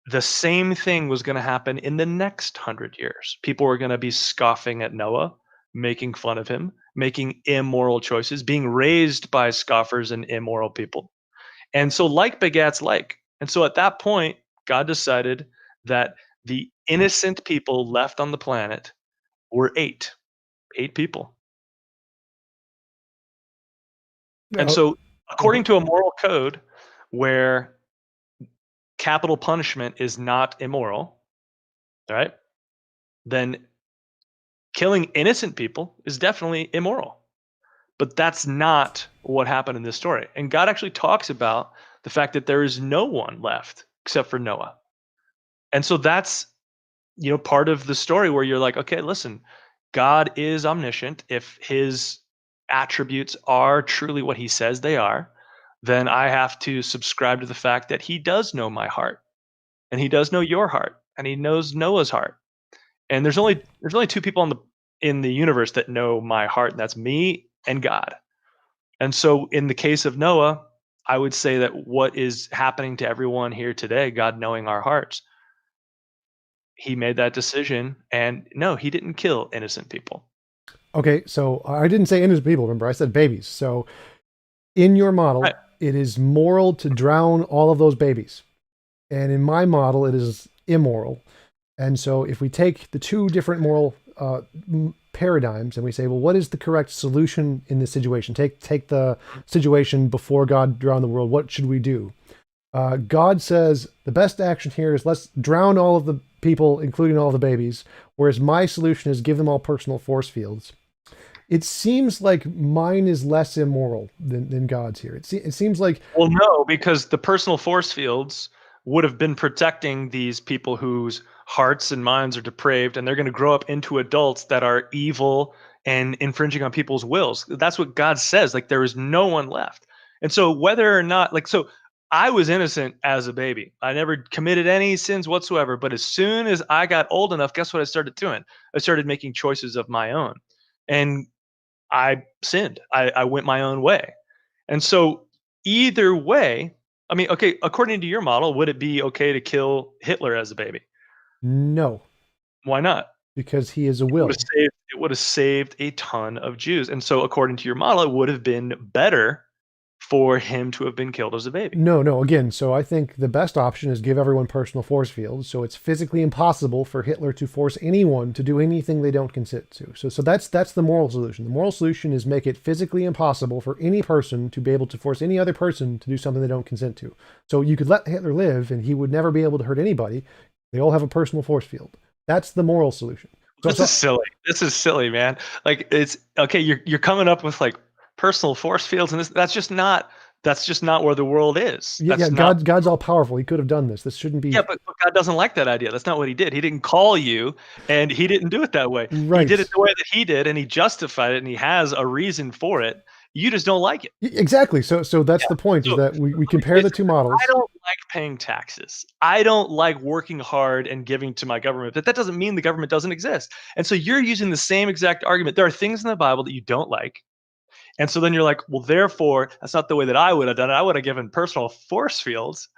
the same thing was going to happen in the next 100 years. People were going to be scoffing at Noah, making fun of him, making immoral choices, being raised by scoffers and immoral people. And so, like begats like. And so, at that point, God decided that the innocent people left on the planet were eight people. And Now, so, okay. according to a moral code where capital punishment is not immoral, right? Then killing innocent people is definitely immoral. But that's not what happened in this story. And God actually talks about the fact that there is no one left except for Noah. And so that's, part of the story where you're like, okay, listen, God is omniscient. If his attributes are truly what he says they are, then I have to subscribe to the fact that he does know my heart and he does know your heart and he knows Noah's heart. And there's only two people in the universe that know my heart, and that's me and God. And so in the case of Noah, I would say that what is happening to everyone here today, God knowing our hearts, he made that decision and no, he didn't kill innocent people. Okay, so I didn't say innocent people, remember? I said babies. So in your Right. model, it is moral to drown all of those babies. And in my model, it is immoral. And so if we take the two different moral paradigms and we say, well, what is the correct solution in this situation? Take the situation before God drowned the world. What should we do? God says the best action here is let's drown all of the people, including all the babies, whereas my solution is give them all personal force fields. It seems like mine is less immoral than God's here. It seems like Well, no, because the personal force fields would have been protecting these people whose hearts and minds are depraved, and they're going to grow up into adults that are evil and infringing on people's wills. That's what God says. Like, there is no one left. And so, whether or not, so I was innocent as a baby. I never committed any sins whatsoever. But as soon as I got old enough, guess what I started doing? I started making choices of my own. And I sinned. I went my own way. And so either way, I mean, okay, according to your model, would it be okay to kill Hitler as a baby? no, Why not? because he is a It would have will. saved a ton of Jews. And so according to your model, it would have been better for him to have been killed as a baby. No, no. Again, so I think the best option is give everyone personal force fields. So it's physically impossible for Hitler to force anyone to do anything they don't consent to. So that's the moral solution. The moral solution is make it physically impossible for any person to be able to force any other person to do something they don't consent to. So you could let Hitler live, and he would never be able to hurt anybody. They all have a personal force field. That's the moral solution. So, This is so silly. This is silly, man. Like, it's okay, you're coming up with like personal force fields, and that's just not where the world is. yeah, yeah, That's not. God's all powerful. He could have done this. This shouldn't Yeah, be but God doesn't like that idea. That's not what he did. He didn't call you, and he didn't do it that way. He did it right. the way that he did, and he justified it, and he has a reason for it. You just don't like it. Exactly. So that's Yeah. the point, So is that we let me compare say the this. two I models. don't like paying taxes. I don't like working hard and giving to my government, but that doesn't mean the government doesn't exist. And so you're using the same exact argument. There are things in the Bible that you don't like. And so then you're like, well, therefore, that's not the way that I would have done it. I would have given personal force fields.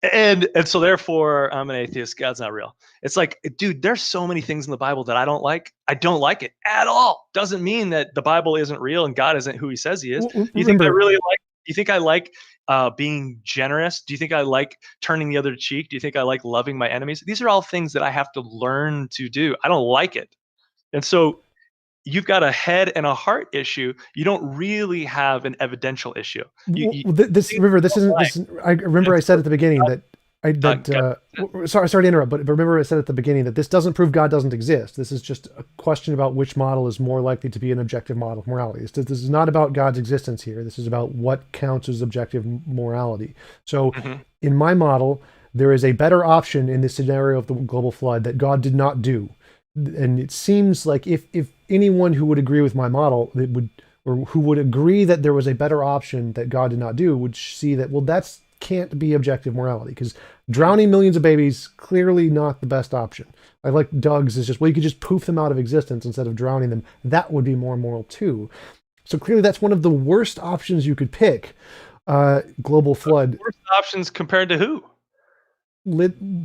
And so therefore I'm an atheist. God's not real. It's like, dude, there's so many things in the Bible that I don't like. I don't like it at all. Doesn't mean that the Bible isn't real and God isn't who he says he is. Do you think I Remember, really like, do you think I like being generous? Do you think I like turning the other cheek? Do you think I like loving my enemies? These are all things that I have to learn to do. I don't like it. And so you've got a head and a heart issue. You don't really have an evidential issue. this Things River, this don't isn't lie. this. I remember And I said so at the beginning that I that God, sorry to interrupt, but remember I said at the beginning that this doesn't prove God doesn't exist. This is just a question about which model is more likely to be an objective model of morality. This is not about God's existence here. This is about what counts as objective morality. So, mhm. in my model, there is a better option in this scenario of the global flood that God did not do, and it seems like if anyone who would agree with my model, that would, or who would agree that there was a better option that God did not do, would see that, well, that's can't be objective morality, because drowning millions of babies, clearly not the best option. I like Doug's is just, well, you could just poof them out of existence instead of drowning them. That would be more moral too. So clearly that's one of the worst options you could pick. Global flood, Worst options compared to who?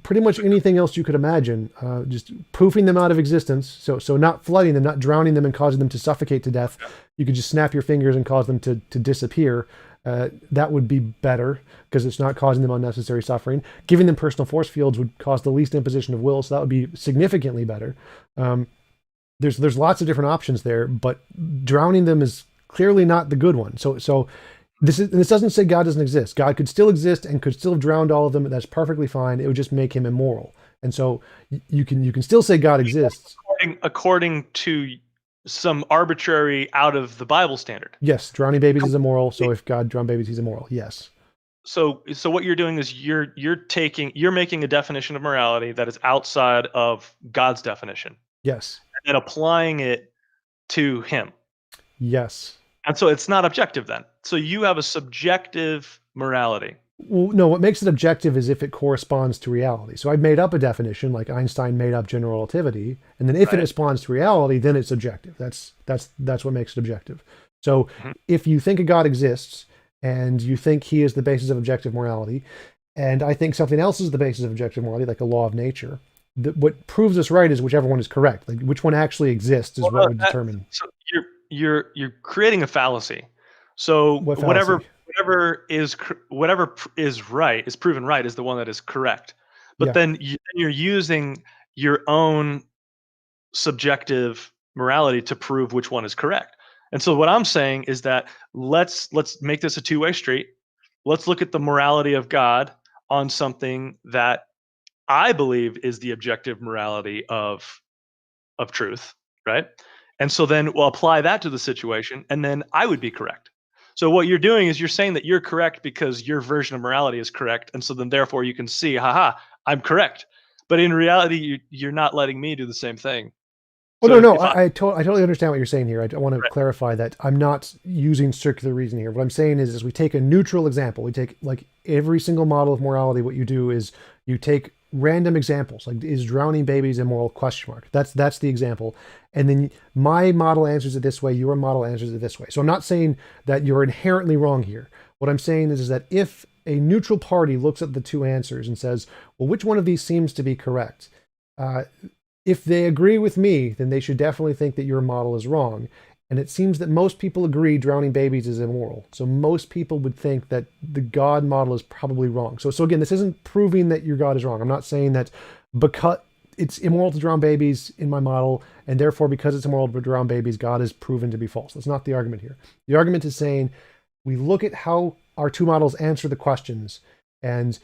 pretty much anything else you could imagine, just poofing them out of existence. So not flooding them, not drowning them and causing them to suffocate to death. You could just snap your fingers and cause them to disappear. That would be better because it's not causing them unnecessary suffering. Giving them personal force fields would cause the least imposition of will, so that would be significantly better. There's lots of different options there, but drowning them is clearly not the good one. So this doesn't say God doesn't exist. God could still exist and could still have drowned all of them. That's perfectly fine. It would just make him immoral. And so you can still say God exists. According to some arbitrary out of the Bible standard. Yes, drowning babies is immoral. So if God drowned babies, he's immoral. Yes. So what you're doing is you're making a definition of morality that is outside of God's definition Yes. and applying it to him. Yes. And so it's not objective then. So you have a subjective morality. Well, no, what makes it objective is if it corresponds to reality. So I've made up a definition, like Einstein made up general relativity, and then if it Right. responds to reality, then it's objective. That's what makes it objective. So Mhm. if you think a God exists and you think he is the basis of objective morality, and I think something else is the basis of objective morality, like a law of nature, what proves us right is whichever one is correct. Like which one actually exists is what would determine. So you're creating a fallacy. So What fallacy? whatever is right is proven right is the one that is correct. But Yeah. then you're using your own subjective morality to prove which one is correct. And so what I'm saying is that let's make this a two-way street. Let's look at the morality of God on something that I believe is the objective morality of truth, right? And so then we'll apply that to the situation, and then I would be correct. So what you're doing is you're saying that you're correct because your version of morality is correct, and so then therefore you can see, haha, I'm correct. But in reality, you're not letting me do the same thing. Oh So no, no, if I I totally understand what you're saying here. I want to right, clarify that I'm not using circular reasoning here. What I'm saying is we take a neutral example. We take like every single model of morality. What you do is you take random examples, like is drowning babies immoral? Question mark. That's the example, and then my model answers it this way. Your model answers it this way. So I'm not saying that you're inherently wrong here. What I'm saying is that if a neutral party looks at the two answers and says, well, which one of these seems to be correct? If they agree with me, then they should definitely think that your model is wrong. And it seems that most people agree drowning babies is immoral. So most people would think that the God model is probably wrong. So again, this isn't proving that your God is wrong. I'm not saying that because it's immoral to drown babies in my model, and therefore because it's immoral to drown babies, God is proven to be false. That's not the argument here. The argument is saying we look at how our two models answer the questions, and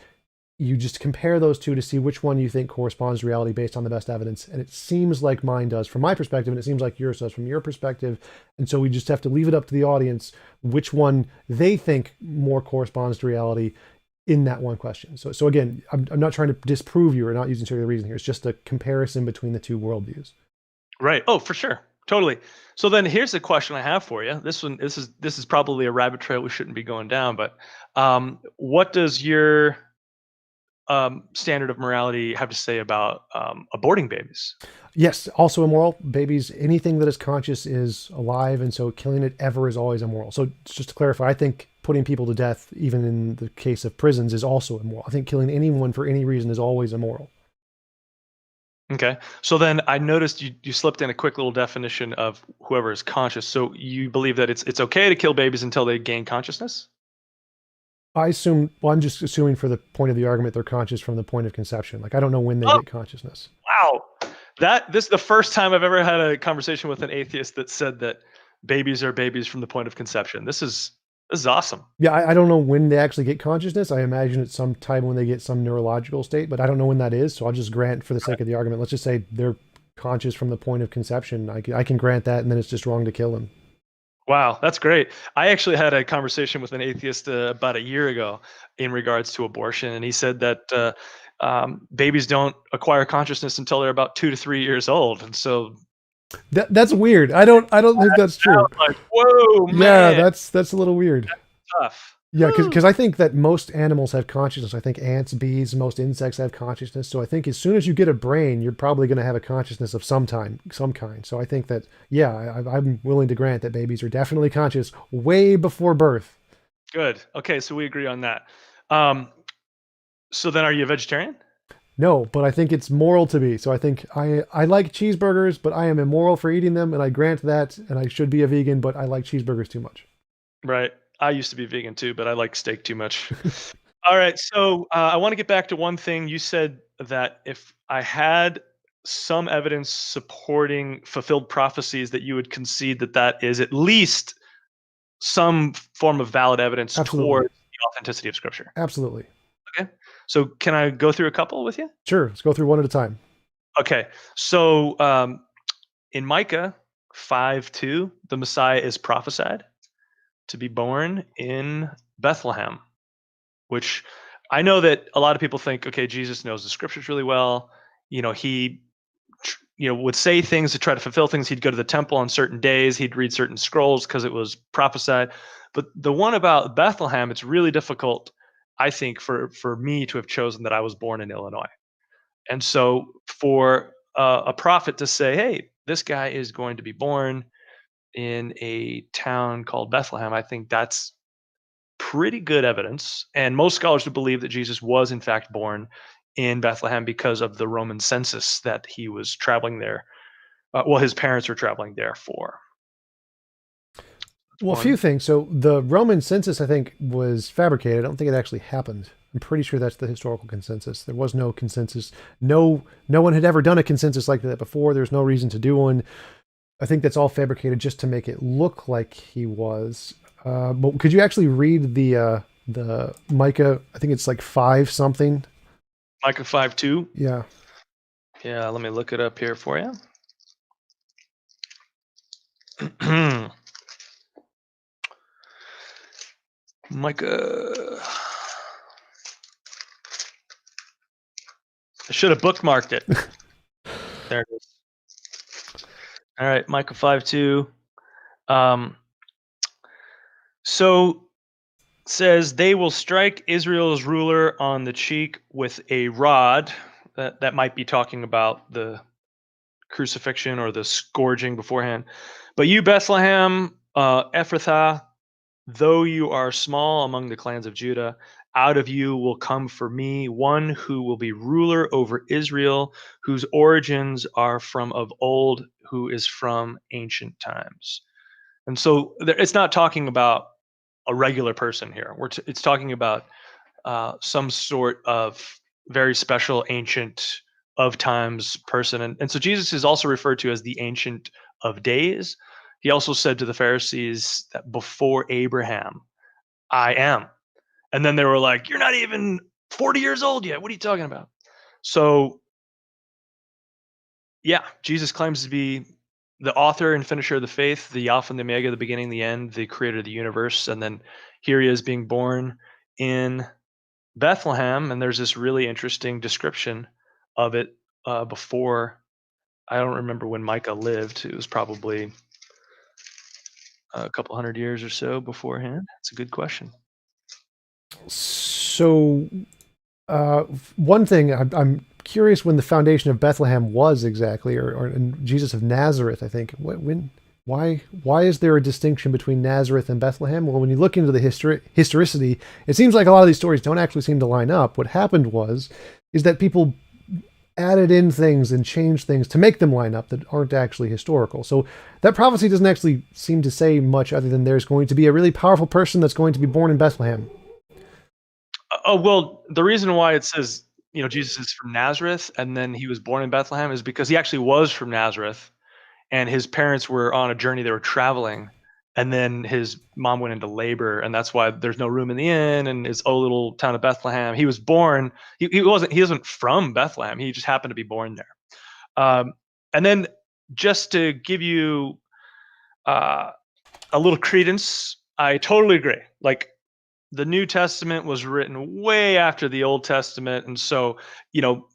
you just compare those two to see which one you think corresponds to reality based on the best evidence. And it seems like mine does from my perspective, and it seems like yours does from your perspective. And so we just have to leave it up to the audience which one they think more corresponds to reality in that one question. So again, I'm not trying to disprove you or not using circular reason here. It's just a comparison between the two worldviews. right. Oh, for sure. Totally. So then here's the question I have for you. This is probably a rabbit trail we shouldn't be going down, but what does your standard of morality have to say about aborting babies? Yes, also immoral. Babies, anything that is conscious is alive, and so killing it ever is always immoral. So just to clarify, I think putting people to death, even in the case of prisons, is also immoral. I think killing anyone for any reason is always immoral. Okay. So then I noticed you slipped in a quick little definition of whoever is conscious. So you believe that it's okay to kill babies until they gain consciousness? I assume, well, I'm just assuming for the point of the argument, they're conscious from the point of conception. Like, I don't know when they Oh, get consciousness. wow. This is the first time I've ever had a conversation with an atheist that said that babies are babies from the point of conception. This is awesome. Yeah, I don't know when they actually get consciousness. I imagine it's some time when they get some neurological state, but I don't know when that is. So I'll just grant, for the sake of the argument, let's just say they're conscious from the point of conception. I can grant that, and then it's just wrong to kill them. Wow, that's great. I actually had a conversation with an atheist about a year ago in regards to abortion, and he said that babies don't acquire consciousness until they're about 2 to 3 years old, and so That's weird. I don't think that's I true. was like, "Whoa, Yeah, man, that's a little weird. tough." Yeah, Whew. because I think that most animals have consciousness. I think ants, bees, most insects have consciousness. So I think as soon as you get a brain, you're probably going to have a consciousness of some kind. So I think that, yeah, I'm willing to grant that babies are definitely conscious way before birth. Good. Okay, so we agree on that. Um, so then, are you a vegetarian? No, but I think it's moral to be. So I think I like cheeseburgers, but I am immoral for eating them, and I grant that, and I should be a vegan, but I like cheeseburgers too much. Right. I used to be vegan too, but I like steak too much. All right. So I want to get back to one thing. You said that if I had some evidence supporting fulfilled prophecies, that you would concede that that is at least some form of valid evidence Absolutely. towards the authenticity of Scripture. Absolutely. Okay. So can I go through a couple with you? Sure. Let's go through one at a time. Okay. So in Micah 5:2, the Messiah is prophesied to be born in Bethlehem, which I know that a lot of people think, okay, Jesus knows the scriptures really well. He would say things to try to fulfill things. He'd go to the temple on certain days. He'd read certain scrolls because it was prophesied. But the one about Bethlehem, it's really difficult, I think, for me to have chosen that I was born in Illinois. And so for a prophet to say, hey, this guy is going to be born in a town called Bethlehem, I think that's pretty good evidence. And most scholars would believe that Jesus was, in fact, born in Bethlehem because of the Roman census that he was traveling there. His parents were traveling there for. That's Well, a few one. things. So the Roman census, I think, was fabricated. I don't think it actually happened. I'm pretty sure that's the historical consensus. There was no consensus. No one had ever done a consensus like that before. There's no reason to do one. I think that's all fabricated just to make it look like he was. But could you actually read the Micah? I think it's like 5 something. Micah 5:2. Yeah. Yeah, let me look it up here for you. Micah. I should have bookmarked it. There it is. All right, Micah 5:2. Um, so says they will strike Israel's ruler on the cheek with a rod. That might be talking about the crucifixion or the scourging beforehand. But you, Bethlehem, Ephrathah, though you are small among the clans of Judah, out of you will come for me one who will be ruler over Israel, whose origins are from of old, who is from ancient times. And so it's not talking about a regular person here. It's talking about some sort of very special, ancient of times person. And so Jesus is also referred to as the Ancient of Days. He also said to the Pharisees that before Abraham, I am. And then they were like, you're not even 40 years old yet. What are you talking about? So, yeah, Jesus claims to be the author and finisher of the faith, the Alpha and the Omega, the beginning, the end, the creator of the universe. And then here he is being born in Bethlehem, and there's this really interesting description of it before. I don't remember when Micah lived. It was probably a couple hundred years or so beforehand. That's a good question. So One thing I'm curious when the foundation of Bethlehem was exactly, or in Jesus of Nazareth, I think. Why is there a distinction between Nazareth and Bethlehem? Well, when you look into the historicity, it seems like a lot of these stories don't actually seem to line up. What happened is that people added in things and changed things to make them line up that aren't actually historical. So that prophecy doesn't actually seem to say much other than there's going to be a really powerful person that's going to be born in Bethlehem. Oh, well, the reason why it says, Jesus is from Nazareth and then he was born in Bethlehem is because he actually was from Nazareth and his parents were on a journey. They were traveling, and then his mom went into labor, and that's why there's no room in the inn in his old little town of Bethlehem. He was born. He wasn't from Bethlehem. He just happened to be born there. And then just to give you uh, a little credence, I totally agree. Like the New Testament was written way after the Old Testament, and so you know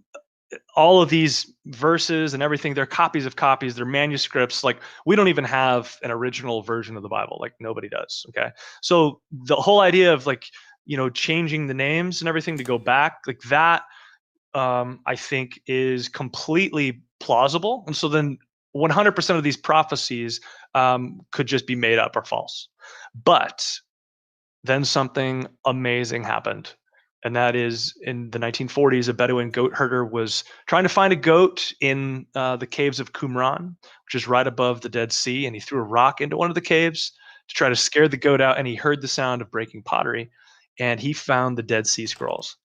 all of these verses and everything, they're copies of copies, they're manuscripts. Like we don't even have an original version of the Bible. Like nobody does. Okay. So the whole idea of like, changing the names and everything to go back like that, I think is completely plausible. And so then 100% of these prophecies could just be made up or false. But then something amazing happened. And that is in the 1940s, a Bedouin goat herder was trying to find a goat in the caves of Qumran, which is right above the Dead Sea. And he threw a rock into one of the caves to try to scare the goat out. And he heard the sound of breaking pottery and he found the Dead Sea Scrolls.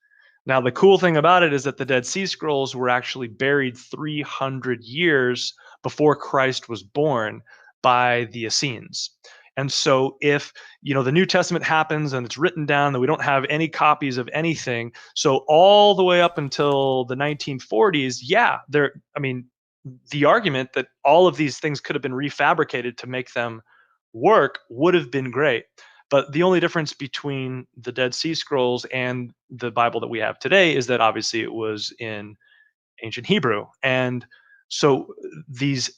Now, the cool thing about it is that the Dead Sea Scrolls were actually buried 300 years before Christ was born by the Essenes. And so if the New Testament happens and it's written down that we don't have any copies of anything, so all the way up until the 1940s, yeah, the argument that all of these things could have been refabricated to make them work would have been great. But the only difference between the Dead Sea Scrolls and the Bible that we have today is that obviously it was in ancient Hebrew. And so these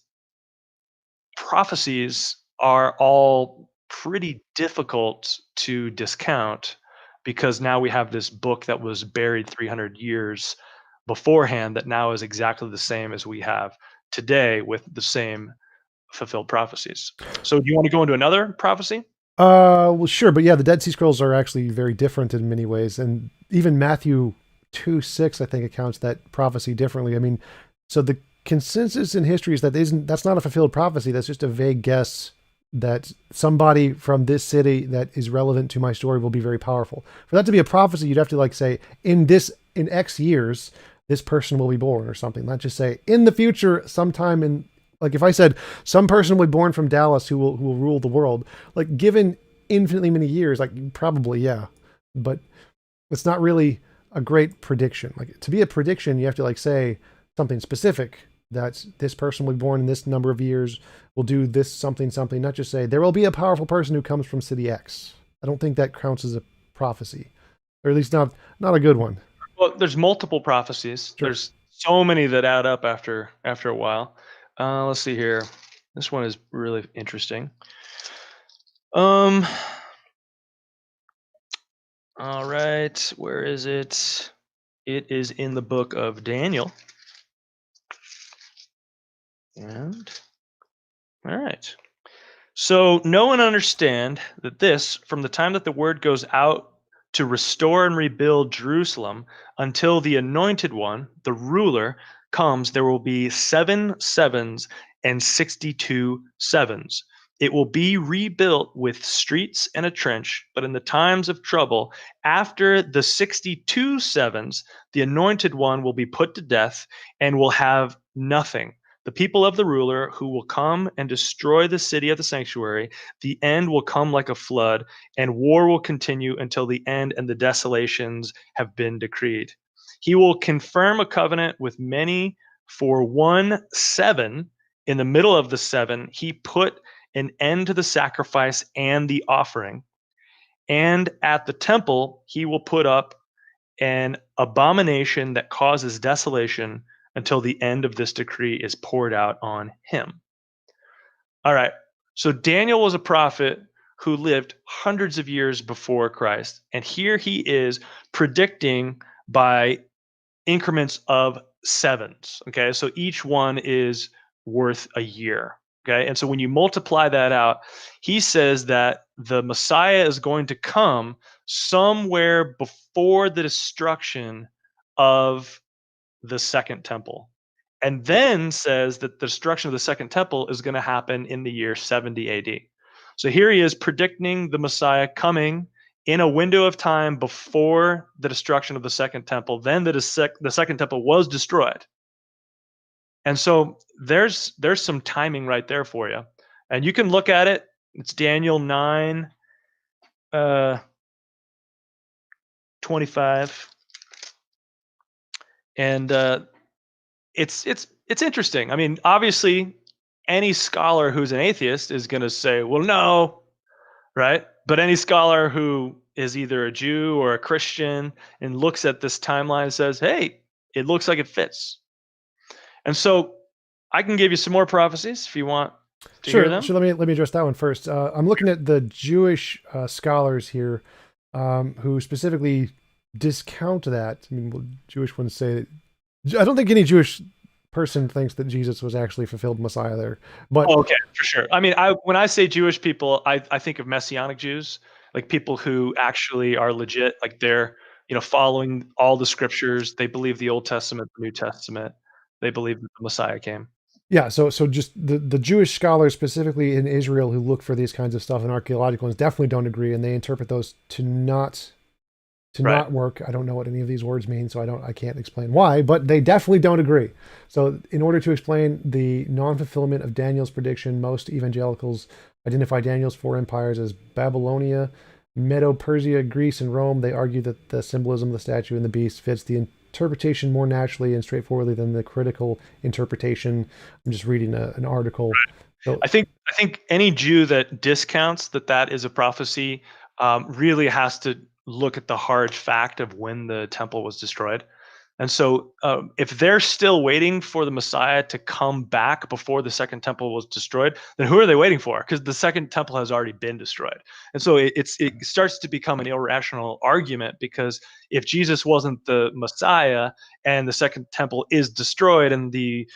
prophecies are all pretty difficult to discount because now we have this book that was buried 300 years beforehand that now is exactly the same as we have today with the same fulfilled prophecies. So do you want to go into another prophecy? Well, sure, but yeah, the Dead Sea Scrolls are actually very different in many ways, and even Matthew 2:6, I think, accounts that prophecy differently. I mean, so the consensus in history is that's not a fulfilled prophecy. That's just a vague guess that somebody from this city that is relevant to my story will be very powerful. For that to be a prophecy, you'd have to like say in X years this person will be born or something. Not just say in the future sometime in, like if I said some person will be born from Dallas who will rule the world, like given infinitely many years, like probably yeah, but it's not really a great prediction. Like to be a prediction, you have to like say something specific that this person will be born in this number of years, will do this something something. Not just say there will be a powerful person who comes from city X. I don't think that counts as a prophecy, or at least not a good one. Well, there's multiple prophecies. Sure. There's so many that add up after a while. Let's see here. This one is really interesting. Um. All right. Where is it? It is in the book of Daniel. And all right. So know and understand that this, from the time that the word goes out to restore and rebuild Jerusalem until the anointed one, the ruler, comes, there will be 7 sevens and 62 sevens. It will be rebuilt with streets and a trench, but in the times of trouble, after the 62 sevens, the anointed one will be put to death and will have nothing. The people of the ruler who will come and destroy the city of the sanctuary, the end will come like a flood, and war will continue until the end and the desolations have been decreed. He will confirm a covenant with many for 1 7. In the middle of the 7, he put an end to the sacrifice and the offering. And at the temple, he will put up an abomination that causes desolation until the end of this decree is poured out on him. All right. So Daniel was a prophet who lived hundreds of years before Christ. And here he is predicting by increments of sevens. Okay, so each one is worth a year. Okay, and so when you multiply that out, he says that the Messiah is going to come somewhere before the destruction of the second temple. And then says that the destruction of the second temple is going to happen in the year 70 AD. So here he is predicting the Messiah coming in a window of time before the destruction of the second temple. Then the second temple was destroyed. And so there's some timing right there for you. And you can look at it. It's Daniel 9 uh 25. And it's interesting. I mean, obviously, any scholar who's an atheist is going to say, "Well, no," right? But any scholar who is either a Jew or a Christian and looks at this timeline and says, "Hey, it looks like it fits." And so, I can give you some more prophecies if you want to hear Sure. them. So let me address that one first. I'm looking at the Jewish scholars here, who specifically discount that. I mean, well, Jewish ones say I don't think any Jewish person thinks that Jesus was actually fulfilled Messiah there. But Oh, okay, for sure. I mean, I when I say Jewish people, I think of Messianic Jews, like people who actually are legit, like they're following all the scriptures. They believe the Old Testament, the New Testament. They believe that the Messiah came. yeah, so just the Jewish scholars specifically in Israel who look for these kinds of stuff and archaeological ones definitely don't agree, and they interpret those to Right. not work. I don't know what any of these words mean, so I can't explain why, but they definitely don't agree. So in order to explain the non-fulfillment of Daniel's prediction, most evangelicals identify Daniel's four empires as Babylonia, Medo-Persia, Greece, and Rome. They argue that the symbolism of the statue and the beast fits the interpretation more naturally and straightforwardly than the critical interpretation. I'm just reading an article. So, I think any Jew that discounts that is a prophecy really has to look at the hard fact of when the temple was destroyed. And so, if they're still waiting for the Messiah to come back before the second temple was destroyed, then who are they waiting for? Because the second temple has already been destroyed. And so it starts to become an irrational argument, because if Jesus wasn't the Messiah and the second temple is destroyed and the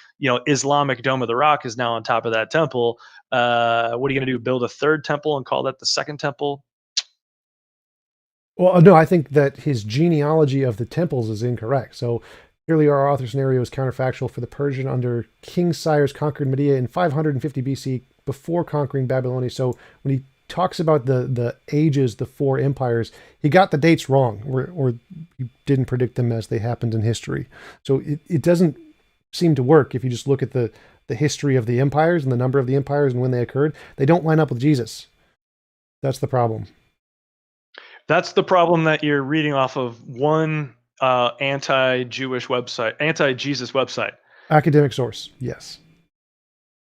Islamic Dome of the Rock is now on top of that temple, what are you going to do? Build a third temple and call that the second temple? well, no, I think that his genealogy of the temples is incorrect. So clearly, our author scenario is counterfactual. For the Persian under King Cyrus conquered Media in 550 BC before conquering Babylonia. So when he talks about the ages, the four empires, he got the dates wrong, or he didn't predict them as they happened in history. So it doesn't seem to work if you just look at the history of the empires and the number of the empires and when they occurred. They don't line up with Jesus. That's the problem. That's the problem, that you're reading off of one anti-Jewish website, anti-Jesus website. Academic source, yes.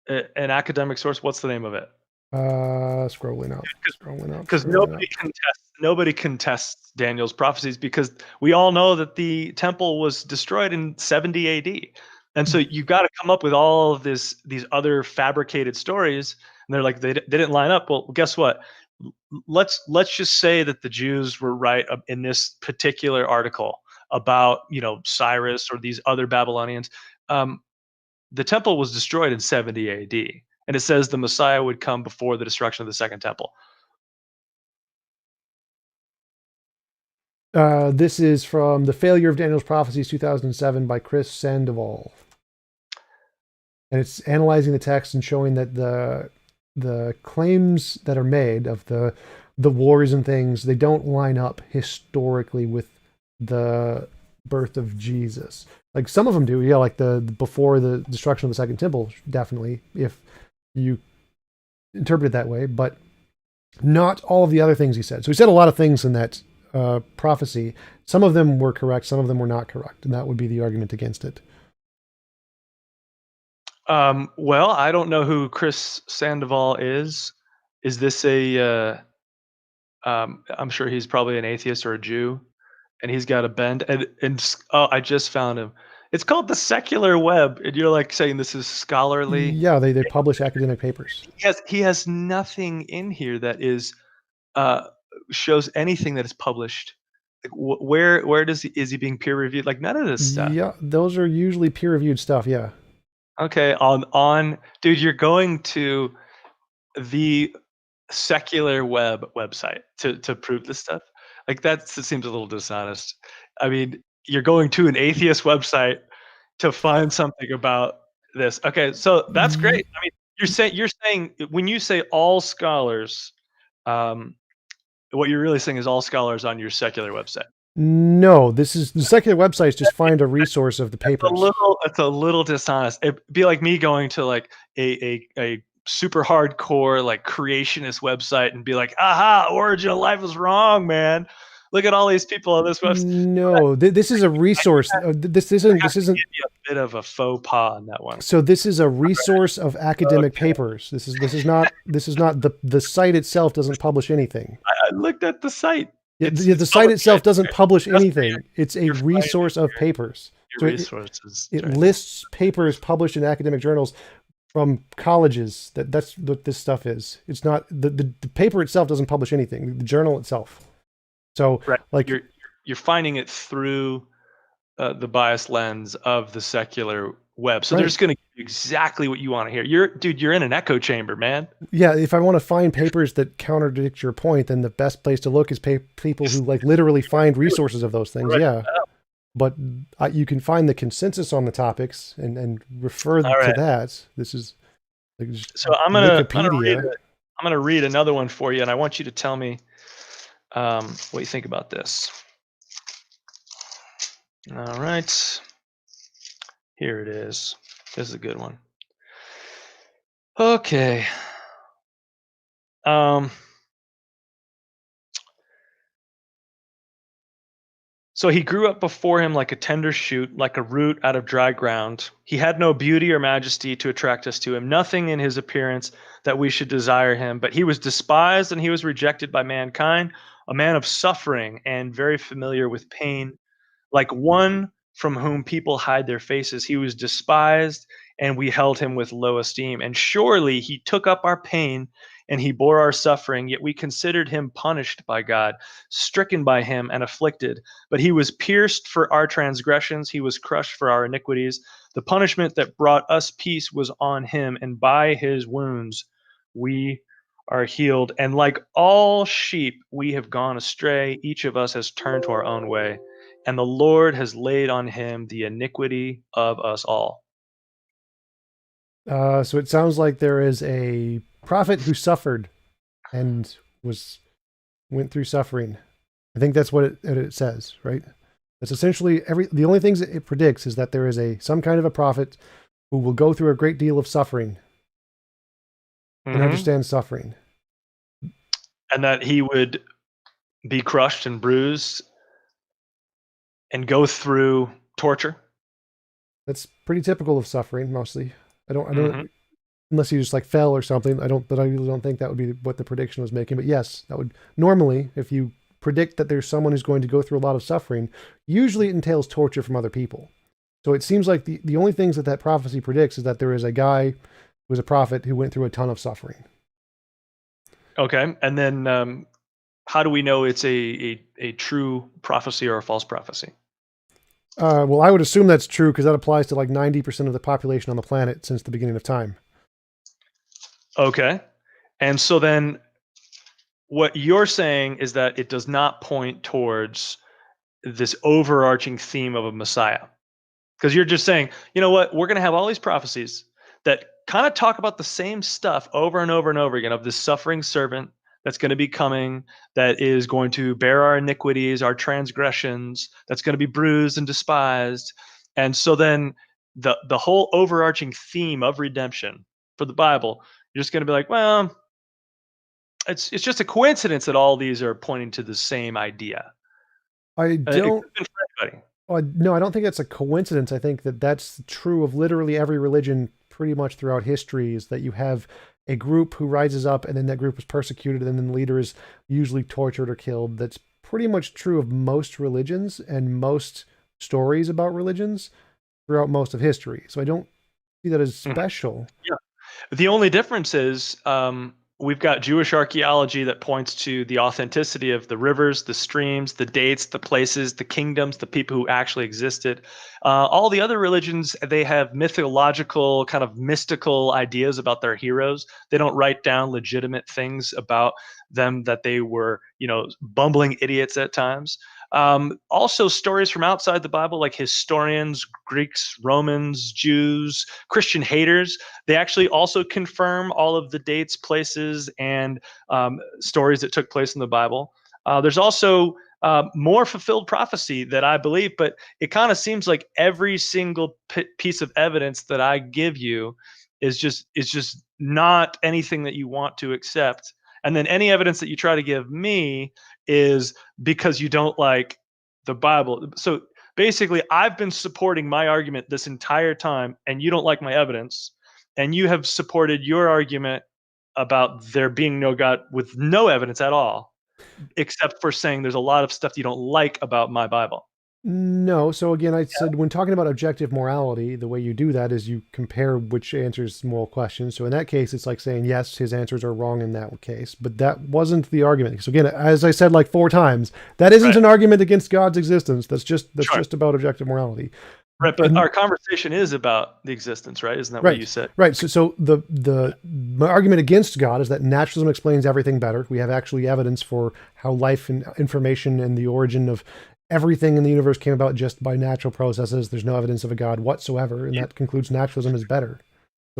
An academic source. What's the name of it? Scrolling up, scrolling up, Because scrolling up. nobody contests Daniel's prophecies, because we all know that the temple was destroyed in 70 AD. And so you've got to come up with all of these other fabricated stories, and they're like, they didn't line up. Well, guess what? Let's just say that the Jews were right in this particular article about Cyrus or these other Babylonians. Um, the temple was destroyed in 70 AD, and it says the Messiah would come before the destruction of the second temple. This is from The Failure of Daniel's Prophecies 2007 by Chris Sandoval. And it's analyzing the text and showing that the claims that are made of the wars and things, they don't line up historically with the birth of Jesus. Like some of them do, yeah, like the before the destruction of the second temple, definitely, if you interpret it that way, but not all of the other things he said. So he said a lot of things in that prophecy. Some of them were correct, some of them were not correct, and that would be the argument against it. Well, I don't know who Chris Sandoval is. Is this I'm sure he's probably an atheist or a Jew, and he's got a bend. Oh, I just found him. It's called the secular web, and you're like saying this is scholarly. Yeah, they publish academic papers. He has nothing in here that is uh shows anything that is published. Like, where is he being peer reviewed? Like none of this stuff. Yeah, those are usually peer-reviewed stuff. Yeah. Okay, on dude, you're going to the secular website to prove this stuff. Like that seems a little dishonest. I mean, you're going to an atheist website to find something about this. Okay, so that's great. I mean, you're saying when you say all scholars, um, what you're really saying is all scholars on your secular website. No, this is the secular websites. Just find a resource of the papers. It's a little dishonest. It'd be like me going to like a super hardcore like creationist website and be like, aha, origin of life is wrong, man. Look at all these people on this website. No, this is a resource. This isn't. I have This to isn't. give you a bit of a faux pas on that one. So this is a resource of academic Okay. papers. This is not the site itself doesn't publish anything. I looked at the site. Yeah, It's the site public. itself doesn't publish Trust me, anything. It's a you're finding resource of papers. your So resources. it right there. lists papers published in academic journals from colleges. That's what this stuff is. It's not the paper itself doesn't publish anything. The journal itself. So Right. like You're finding it through the biased lens of the secular web. So they're Right. just going to give you exactly what you want to hear. You're in an echo chamber, man. yeah, if I want to find papers that contradict your point, then the best place to look is people who like literally find resources of those things. Right. Yeah, but you can find the consensus on the topics and refer All to right. that. This is like just So I'm gonna Wikipedia. read another one for you, and I want you to tell me what you think about this. All right, here it is. This is a good one. Okay. So he grew up before him like a tender shoot, like a root out of dry ground. He had no beauty or majesty to attract us to him, nothing in his appearance that we should desire him. But he was despised and he was rejected by mankind, a man of suffering and very familiar with pain. Like one from whom people hide their faces, he was despised, and we held him with low esteem. And surely he took up our pain and he bore our suffering, yet we considered him punished by God, stricken by him, and afflicted. But he was pierced for our transgressions, he was crushed for our iniquities. The punishment that brought us peace was on him, and by his wounds we are healed. And like all sheep, we have gone astray. Each of us has turned to our own way, and the Lord has laid on him the iniquity of us all. So it sounds like there is a prophet who suffered and went through suffering. I think that's what it says, right? That's essentially the only things it predicts is that there is some kind of a prophet who will go through a great deal of suffering and understand suffering. And that he would be crushed and bruised and go through torture. That's pretty typical of suffering, mostly. I don't, unless he just like fell or something. But I really don't think that would be what the prediction was making. But yes, that would normally, if you predict that there's someone who's going to go through a lot of suffering, usually it entails torture from other people. So it seems like the only things that prophecy predicts is that there is a guy who was a prophet who went through a ton of suffering. Okay. And then how do we know it's a true prophecy or a false prophecy? Well, I would assume that's true because that applies to like 90% of the population on the planet since the beginning of time. Okay. And so then what you're saying is that it does not point towards this overarching theme of a Messiah. Because you're just saying, you know what, we're going to have all these prophecies that kind of talk about the same stuff over and over and over again of this suffering servant that's going to be coming, that is going to bear our iniquities, our transgressions, that's going to be bruised and despised. And so then the whole overarching theme of redemption for the Bible, you're just going to be like, well, it's just a coincidence that all these are pointing to the same idea. I It could don't. have been for anybody. No, I don't think that's a coincidence. I think that that's true of literally every religion pretty much throughout history, is that you have a group who rises up and then that group is persecuted and then the leader is usually tortured or killed. That's pretty much true of most religions and most stories about religions throughout most of history. So I don't see that as special. Yeah. The only difference is we've got Jewish archaeology that points to the authenticity of the rivers, the streams, the dates, the places, the kingdoms, the people who actually existed. All the other religions, they have mythological, kind of mystical ideas about their heroes. They don't write down legitimate things about them, that they were, bumbling idiots at times. Also, stories from outside the Bible, like historians, Greeks, Romans, Jews, Christian haters, they actually also confirm all of the dates, places, and stories that took place in the Bible. There's also more fulfilled prophecy that I believe, but it kind of seems like every single piece of evidence that I give you is just not anything that you want to accept. And then any evidence that you try to give me is because you don't like the Bible. So basically, I've been supporting my argument this entire time, and you don't like my evidence, and you have supported your argument about there being no God with no evidence at all, except for saying there's a lot of stuff you don't like about my Bible. No. So again, I said when talking about objective morality, the way you do that is you compare which answers moral questions. So in that case, it's like saying, yes, his answers are wrong in that case. But that wasn't the argument. So again, as I said like 4 times, that isn't Right. an argument against God's existence. That's just Sure. just about objective morality. Right, but And our conversation is about the existence, right? Isn't that what you right, said? right. So my argument against God is that naturalism explains everything better. We have actually evidence for how life and information and the origin of everything in the universe came about just by natural processes. There's no evidence of a God whatsoever, and that concludes naturalism is better.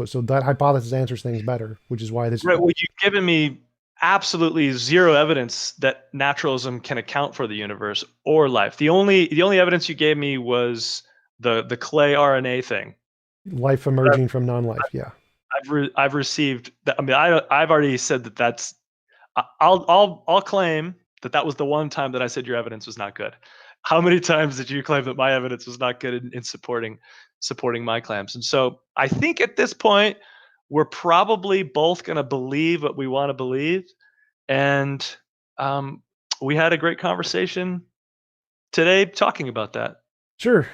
So that hypothesis answers things better, which is why this. Right. Well, you've given me absolutely zero evidence that naturalism can account for the universe or life. The only evidence you gave me was the clay RNA thing. Life emerging from non-life, yeah. I've received that. I mean, I've already said that that's. I'll claim that that was the one time that I said your evidence was not good. How many times did you claim that my evidence was not good in supporting my claims? And so I think at this point we're probably both going to believe what we want to believe, and um, we had a great conversation today talking about that. Sure.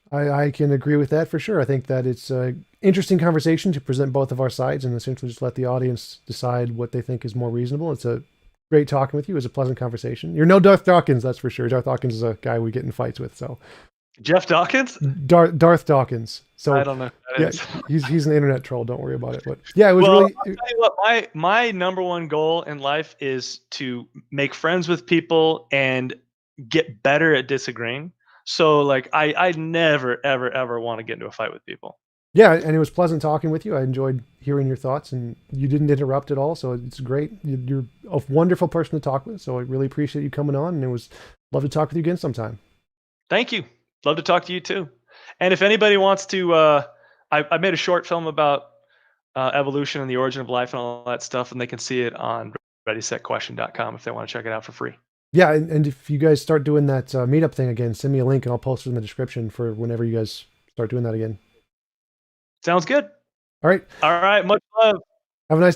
I can agree with that for sure. I think that it's an interesting conversation to present both of our sides and essentially just let the audience decide what they think is more reasonable. It's a great talking with you. It was a pleasant conversation. You're no Darth Dawkins, that's for sure. Darth Dawkins is a guy we get in fights with. So Jeff Dawkins? Darth Dawkins. So I don't know who that yeah, is. he's an internet troll. Don't worry about it. But yeah, it was Well, really. I'll tell you what, my number one goal in life is to make friends with people and get better at disagreeing. So like I never ever ever want to get into a fight with people. Yeah, and it was pleasant talking with you. I enjoyed hearing your thoughts, and you didn't interrupt at all. So it's great. You're a wonderful person to talk with. So I really appreciate you coming on, and it was love to talk with you again sometime. Thank you. Love to talk to you too. And if anybody wants to, I made a short film about evolution and the origin of life and all that stuff, and they can see it on readysetquestion.com if they want to check it out for free. Yeah, and if you guys start doing that meetup thing again, send me a link, and I'll post it in the description for whenever you guys start doing that again. Sounds good. All right. All right. Much love. Have a nice day.